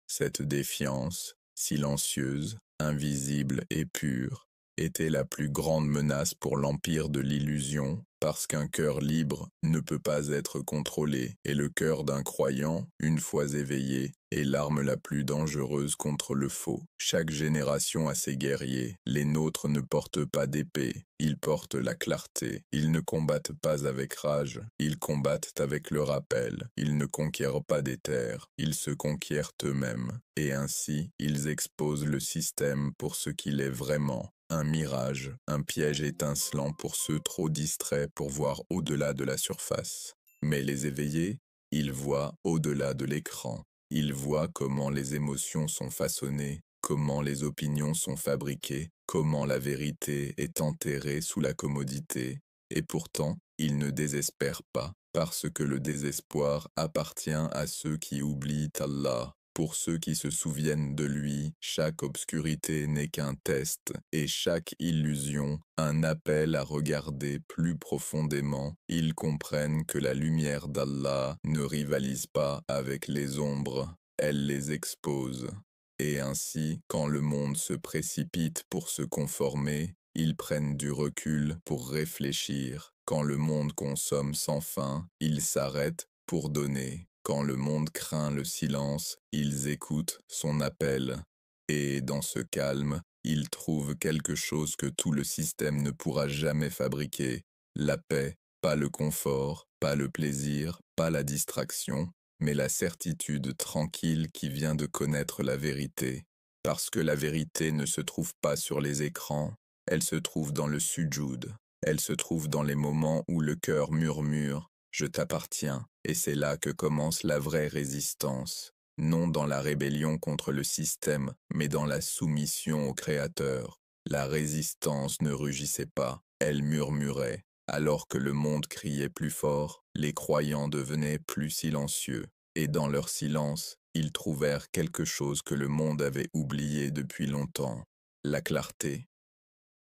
Cette défiance, silencieuse, invisible et pure, était la plus grande menace pour l'empire de l'illusion, parce qu'un cœur libre ne peut pas être contrôlé, et le cœur d'un croyant, une fois éveillé, est l'arme la plus dangereuse contre le faux. Chaque génération a ses guerriers, les nôtres ne portent pas d'épée, ils portent la clarté, ils ne combattent pas avec rage, ils combattent avec le rappel, ils ne conquièrent pas des terres, ils se conquièrent eux-mêmes, et ainsi ils exposent le système pour ce qu'il est vraiment. Un mirage, un piège étincelant pour ceux trop distraits pour voir au-delà de la surface. Mais les éveillés, ils voient au-delà de l'écran. Ils voient comment les émotions sont façonnées, comment les opinions sont fabriquées, comment la vérité est enterrée sous la commodité. Et pourtant, ils ne désespèrent pas, parce que le désespoir appartient à ceux qui oublient Allah. Pour ceux qui se souviennent de lui, chaque obscurité n'est qu'un test, et chaque illusion, un appel à regarder plus profondément. Ils comprennent que la lumière d'Allah ne rivalise pas avec les ombres, elle les expose. Et ainsi, quand le monde se précipite pour se conformer, ils prennent du recul pour réfléchir. Quand le monde consomme sans fin, ils s'arrêtent pour donner. Quand le monde craint le silence, ils écoutent son appel. Et dans ce calme, ils trouvent quelque chose que tout le système ne pourra jamais fabriquer. La paix, pas le confort, pas le plaisir, pas la distraction, mais la certitude tranquille qui vient de connaître la vérité. Parce que la vérité ne se trouve pas sur les écrans, elle se trouve dans le sujoud, elle se trouve dans les moments où le cœur murmure « Je t'appartiens » et c'est là que commence la vraie résistance, non dans la rébellion contre le système, mais dans la soumission au Créateur. La résistance ne rugissait pas, elle murmurait. Alors que le monde criait plus fort, les croyants devenaient plus silencieux, et dans leur silence, ils trouvèrent quelque chose que le monde avait oublié depuis longtemps, la clarté.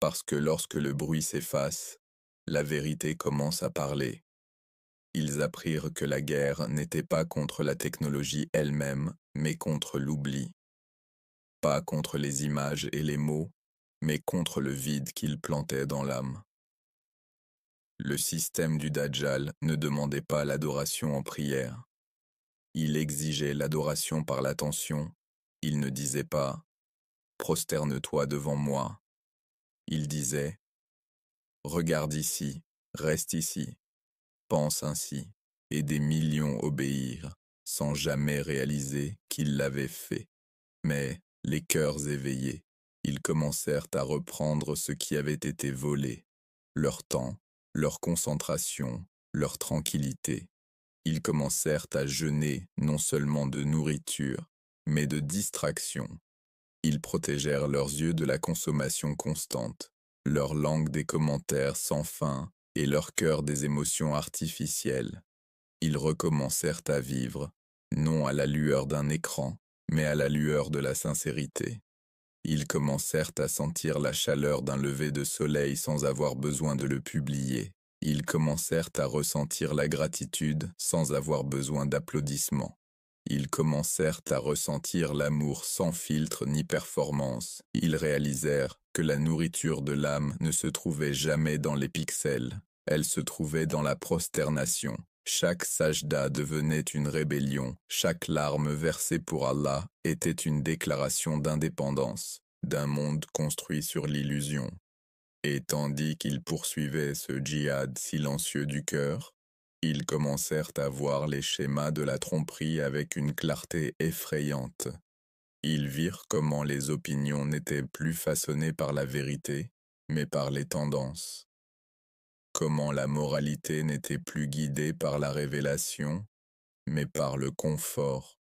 Parce que lorsque le bruit s'efface, la vérité commence à parler. Ils apprirent que la guerre n'était pas contre la technologie elle-même, mais contre l'oubli. Pas contre les images et les mots, mais contre le vide qu'ils plantaient dans l'âme. Le système du Dajjal ne demandait pas l'adoration en prière. Il exigeait l'adoration par l'attention. Il ne disait pas « Prosterne-toi devant moi ». Il disait « Regarde ici, reste ici, pense ainsi ». Et des millions obéirent, sans jamais réaliser qu'ils l'avaient fait. Mais, les cœurs éveillés, ils commencèrent à reprendre ce qui avait été volé, leur temps, leur concentration, leur tranquillité. Ils commencèrent à jeûner non seulement de nourriture, mais de distraction. Ils protégèrent leurs yeux de la consommation constante, leur langue des commentaires sans fin et leur cœur des émotions artificielles. Ils recommencèrent à vivre, non à la lueur d'un écran, mais à la lueur de la sincérité. Ils commencèrent à sentir la chaleur d'un lever de soleil sans avoir besoin de le publier. Ils commencèrent à ressentir la gratitude sans avoir besoin d'applaudissements. Ils commencèrent à ressentir l'amour sans filtre ni performance. Ils réalisèrent que la nourriture de l'âme ne se trouvait jamais dans les pixels. Elle se trouvait dans la prosternation. Chaque sajda devenait une rébellion, chaque larme versée pour Allah était une déclaration d'indépendance, d'un monde construit sur l'illusion. Et tandis qu'ils poursuivaient ce djihad silencieux du cœur, ils commencèrent à voir les schémas de la tromperie avec une clarté effrayante. Ils virent comment les opinions n'étaient plus façonnées par la vérité, mais par les tendances. Comment la moralité n'était plus guidée par la révélation, mais par le confort.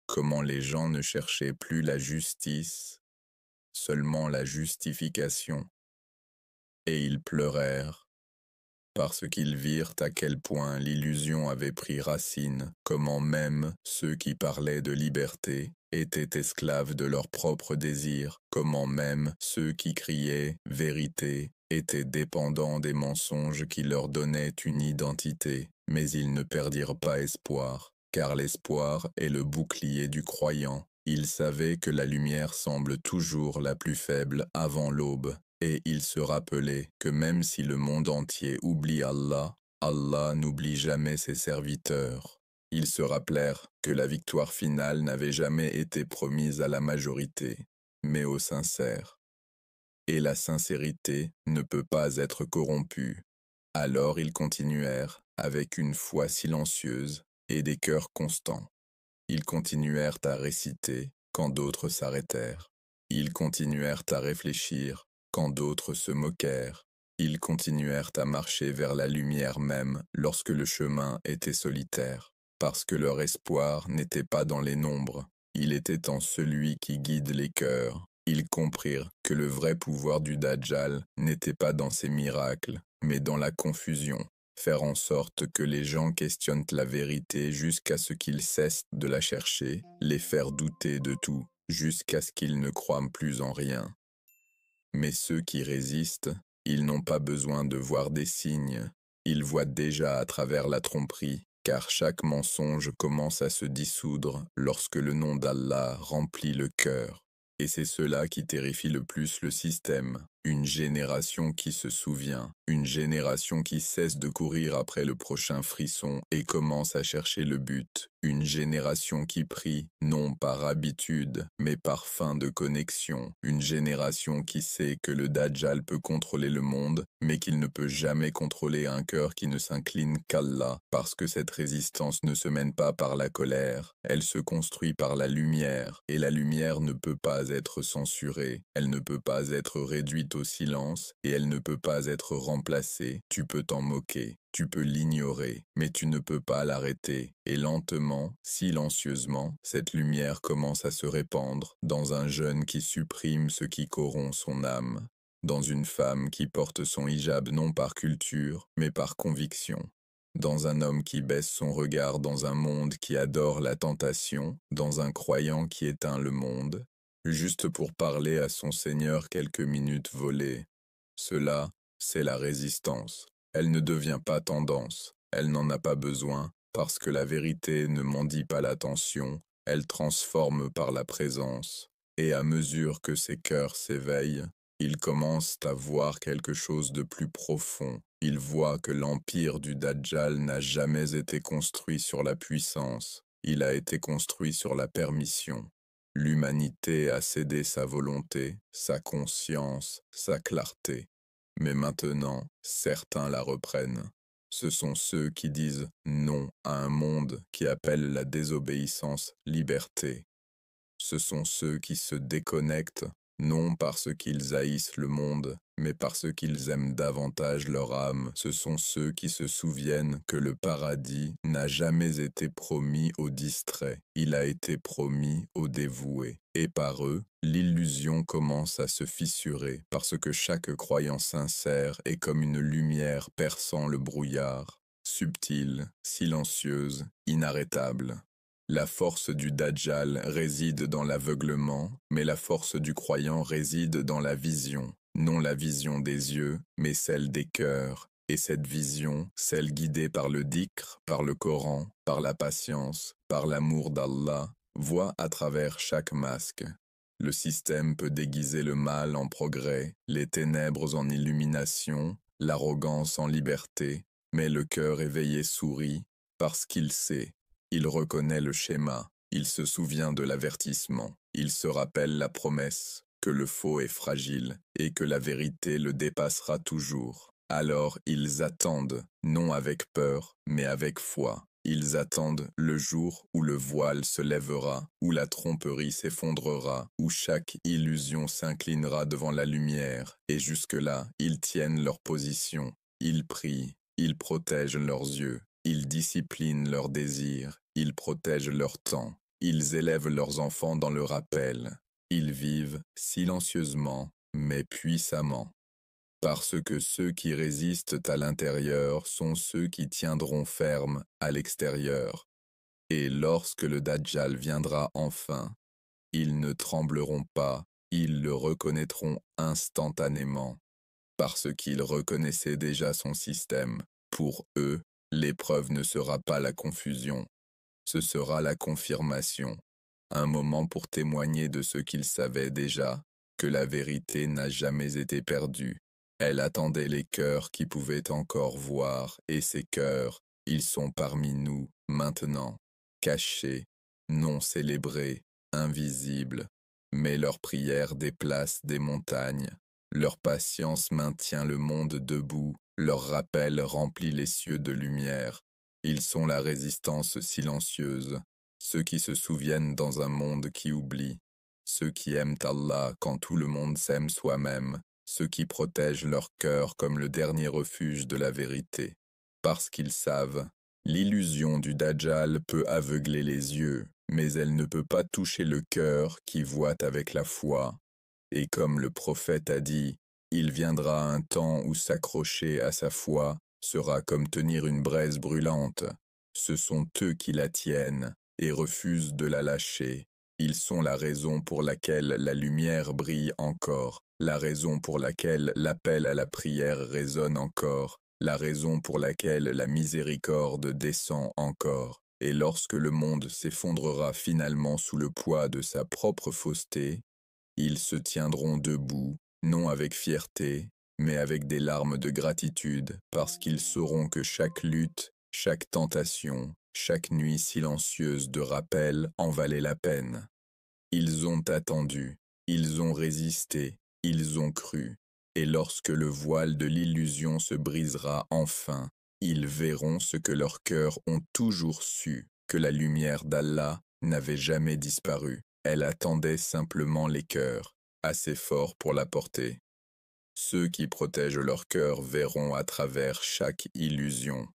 Comment les gens ne cherchaient plus la justice, seulement la justification. Et ils pleurèrent, parce qu'ils virent à quel point l'illusion avait pris racine, comment même ceux qui parlaient de liberté étaient esclaves de leurs propres désirs, comment même ceux qui criaient « vérité » étaient dépendants des mensonges qui leur donnaient une identité, mais ils ne perdirent pas espoir, car l'espoir est le bouclier du croyant. Ils savaient que la lumière semble toujours la plus faible avant l'aube, et ils se rappelaient que même si le monde entier oublie Allah, Allah n'oublie jamais ses serviteurs. Ils se rappelèrent que la victoire finale n'avait jamais été promise à la majorité, mais aux sincères. Et la sincérité ne peut pas être corrompue. Alors ils continuèrent, avec une foi silencieuse et des cœurs constants. Ils continuèrent à réciter quand d'autres s'arrêtèrent. Ils continuèrent à réfléchir quand d'autres se moquèrent. Ils continuèrent à marcher vers la lumière même lorsque le chemin était solitaire, parce que leur espoir n'était pas dans les nombres, il était en celui qui guide les cœurs. Ils comprirent que le vrai pouvoir du Dajjal n'était pas dans ses miracles, mais dans la confusion, faire en sorte que les gens questionnent la vérité jusqu'à ce qu'ils cessent de la chercher, les faire douter de tout, jusqu'à ce qu'ils ne croient plus en rien. Mais ceux qui résistent, ils n'ont pas besoin de voir des signes, ils voient déjà à travers la tromperie, car chaque mensonge commence à se dissoudre lorsque le nom d'Allah remplit le cœur. Et c'est cela qui terrifie le plus le système, une génération qui se souvient, une génération qui cesse de courir après le prochain frisson et commence à chercher le but, une génération qui prie, non par habitude, mais par fin de connexion, une génération qui sait que le Dajjal peut contrôler le monde, mais qu'il ne peut jamais contrôler un cœur qui ne s'incline qu'Allah, parce que cette résistance ne se mène pas par la colère, elle se construit par la lumière, et la lumière ne peut pas être censurée, elle ne peut pas être réduite au silence, et elle ne peut pas être remplacée. Tu peux t'en moquer, tu peux l'ignorer, mais tu ne peux pas l'arrêter, et lentement, silencieusement, cette lumière commence à se répandre dans un jeune qui supprime ce qui corrompt son âme, dans une femme qui porte son hijab non par culture, mais par conviction, dans un homme qui baisse son regard dans un monde qui adore la tentation, dans un croyant qui éteint le monde, juste pour parler à son Seigneur quelques minutes volées. Cela, c'est la résistance. Elle ne devient pas tendance, elle n'en a pas besoin, parce que la vérité ne mendie pas l'attention, elle transforme par la présence. Et à mesure que ces cœurs s'éveillent, ils commencent à voir quelque chose de plus profond. Ils voient que l'empire du Dajjal n'a jamais été construit sur la puissance, il a été construit sur la permission. L'humanité a cédé sa volonté, sa conscience, sa clarté. Mais maintenant, certains la reprennent. Ce sont ceux qui disent non à un monde qui appelle la désobéissance liberté. Ce sont ceux qui se déconnectent, non parce qu'ils haïssent le monde, mais parce qu'ils aiment davantage leur âme. Ce sont ceux qui se souviennent que le paradis n'a jamais été promis aux distraits, il a été promis aux dévoués. Et par eux, l'illusion commence à se fissurer, parce que chaque croyance sincère est comme une lumière perçant le brouillard, subtile, silencieuse, inarrêtable. La force du Dajjal réside dans l'aveuglement, mais la force du croyant réside dans la vision, non la vision des yeux, mais celle des cœurs. Et cette vision, celle guidée par le dhikr, par le Coran, par la patience, par l'amour d'Allah, voit à travers chaque masque. Le système peut déguiser le mal en progrès, les ténèbres en illumination, l'arrogance en liberté, mais le cœur éveillé sourit, parce qu'il sait. Il reconnaît le schéma, il se souvient de l'avertissement, il se rappelle la promesse, que le faux est fragile et que la vérité le dépassera toujours. Alors ils attendent, non avec peur, mais avec foi. Ils attendent le jour où le voile se lèvera, où la tromperie s'effondrera, où chaque illusion s'inclinera devant la lumière, et jusque-là, ils tiennent leur position, ils prient, ils protègent leurs yeux. Ils disciplinent leurs désirs, ils protègent leur temps, ils élèvent leurs enfants dans le rappel, ils vivent silencieusement mais puissamment. Parce que ceux qui résistent à l'intérieur sont ceux qui tiendront ferme à l'extérieur. Et lorsque le Dajjal viendra enfin, ils ne trembleront pas, ils le reconnaîtront instantanément. Parce qu'ils reconnaissaient déjà son système. Pour eux, l'épreuve ne sera pas la confusion, ce sera la confirmation, un moment pour témoigner de ce qu'ils savaient déjà, que la vérité n'a jamais été perdue. Elle attendait les cœurs qui pouvaient encore voir, et ces cœurs, ils sont parmi nous, maintenant, cachés, non célébrés, invisibles, mais leur prière déplace des montagnes, leur patience maintient le monde debout, leur rappel remplit les cieux de lumière. Ils sont la résistance silencieuse, ceux qui se souviennent dans un monde qui oublie, ceux qui aiment Allah quand tout le monde s'aime soi-même, ceux qui protègent leur cœur comme le dernier refuge de la vérité. Parce qu'ils savent, l'illusion du Dajjal peut aveugler les yeux, mais elle ne peut pas toucher le cœur qui voit avec la foi. Et comme le prophète a dit, il viendra un temps où s'accrocher à sa foi sera comme tenir une braise brûlante. Ce sont eux qui la tiennent et refusent de la lâcher. Ils sont la raison pour laquelle la lumière brille encore, la raison pour laquelle l'appel à la prière résonne encore, la raison pour laquelle la miséricorde descend encore. Et lorsque le monde s'effondrera finalement sous le poids de sa propre fausseté, ils se tiendront debout, non avec fierté, mais avec des larmes de gratitude, parce qu'ils sauront que chaque lutte, chaque tentation, chaque nuit silencieuse de rappel en valait la peine. Ils ont attendu, ils ont résisté, ils ont cru, et lorsque le voile de l'illusion se brisera enfin, ils verront ce que leurs cœurs ont toujours su, que la lumière d'Allah n'avait jamais disparu. Elle attendait simplement les cœurs, assez forts pour la porter. Ceux qui protègent leur cœur verront à travers chaque illusion.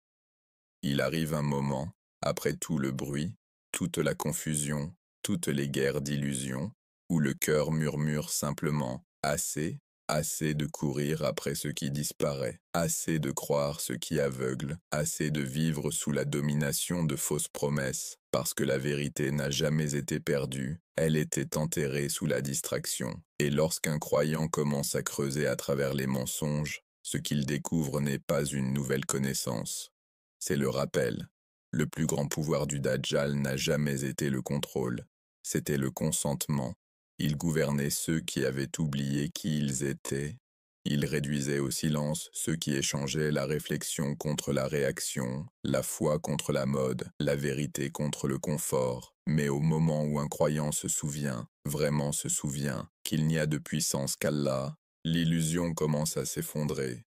Il arrive un moment, après tout le bruit, toute la confusion, toutes les guerres d'illusions, où le cœur murmure simplement « assez, assez de courir après ce qui disparaît, assez de croire ce qui aveugle, assez de vivre sous la domination de fausses promesses, parce que la vérité n'a jamais été perdue, elle était enterrée sous la distraction. Et lorsqu'un croyant commence à creuser à travers les mensonges, ce qu'il découvre n'est pas une nouvelle connaissance. C'est le rappel. Le plus grand pouvoir du Dajjal n'a jamais été le contrôle, c'était le consentement. Il gouvernait ceux qui avaient oublié qui ils étaient. Il réduisait au silence ceux qui échangeaient la réflexion contre la réaction, la foi contre la mode, la vérité contre le confort. Mais au moment où un croyant se souvient, vraiment se souvient, qu'il n'y a de puissance qu'Allah, l'illusion commence à s'effondrer.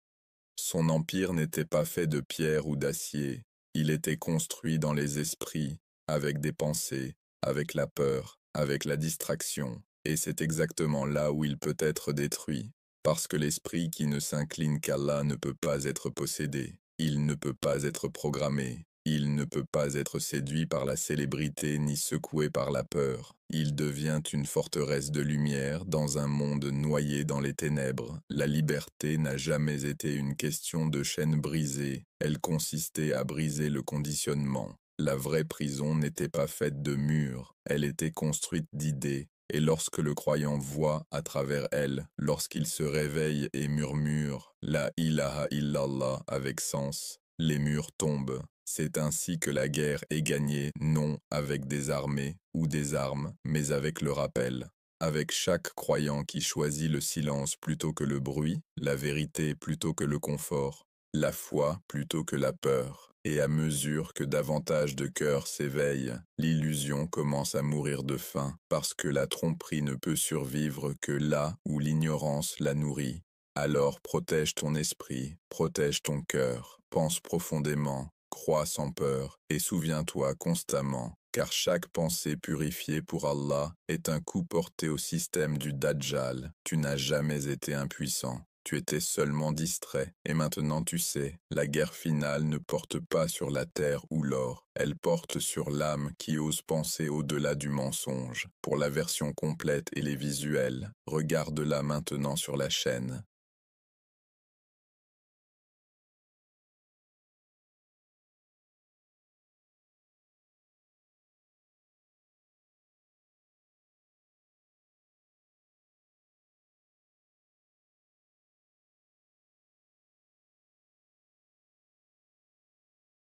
Son empire n'était pas fait de pierre ou d'acier, il était construit dans les esprits, avec des pensées, avec la peur, avec la distraction, et c'est exactement là où il peut être détruit, parce que l'esprit qui ne s'incline qu'Allah ne peut pas être possédé, il ne peut pas être programmé, il ne peut pas être séduit par la célébrité ni secoué par la peur. Il devient une forteresse de lumière dans un monde noyé dans les ténèbres. La liberté n'a jamais été une question de chaîne brisée, elle consistait à briser le conditionnement. La vraie prison n'était pas faite de murs, elle était construite d'idées, et lorsque le croyant voit à travers elle, lorsqu'il se réveille et murmure « La ilaha illallah » avec sens, les murs tombent. C'est ainsi que la guerre est gagnée, non avec des armées ou des armes, mais avec le rappel. Avec chaque croyant qui choisit le silence plutôt que le bruit, la vérité plutôt que le confort, la foi plutôt que la peur. Et à mesure que davantage de cœurs s'éveillent, l'illusion commence à mourir de faim, parce que la tromperie ne peut survivre que là où l'ignorance la nourrit. Alors protège ton esprit, protège ton cœur, pense profondément, crois sans peur, et souviens-toi constamment, car chaque pensée purifiée pour Allah est un coup porté au système du Dajjal. Tu n'as jamais été impuissant. Tu étais seulement distrait, et maintenant tu sais, la guerre finale ne porte pas sur la terre ou l'or, elle porte sur l'âme qui ose penser au-delà du mensonge. Pour la version complète et les visuels, regarde-la maintenant sur la chaîne.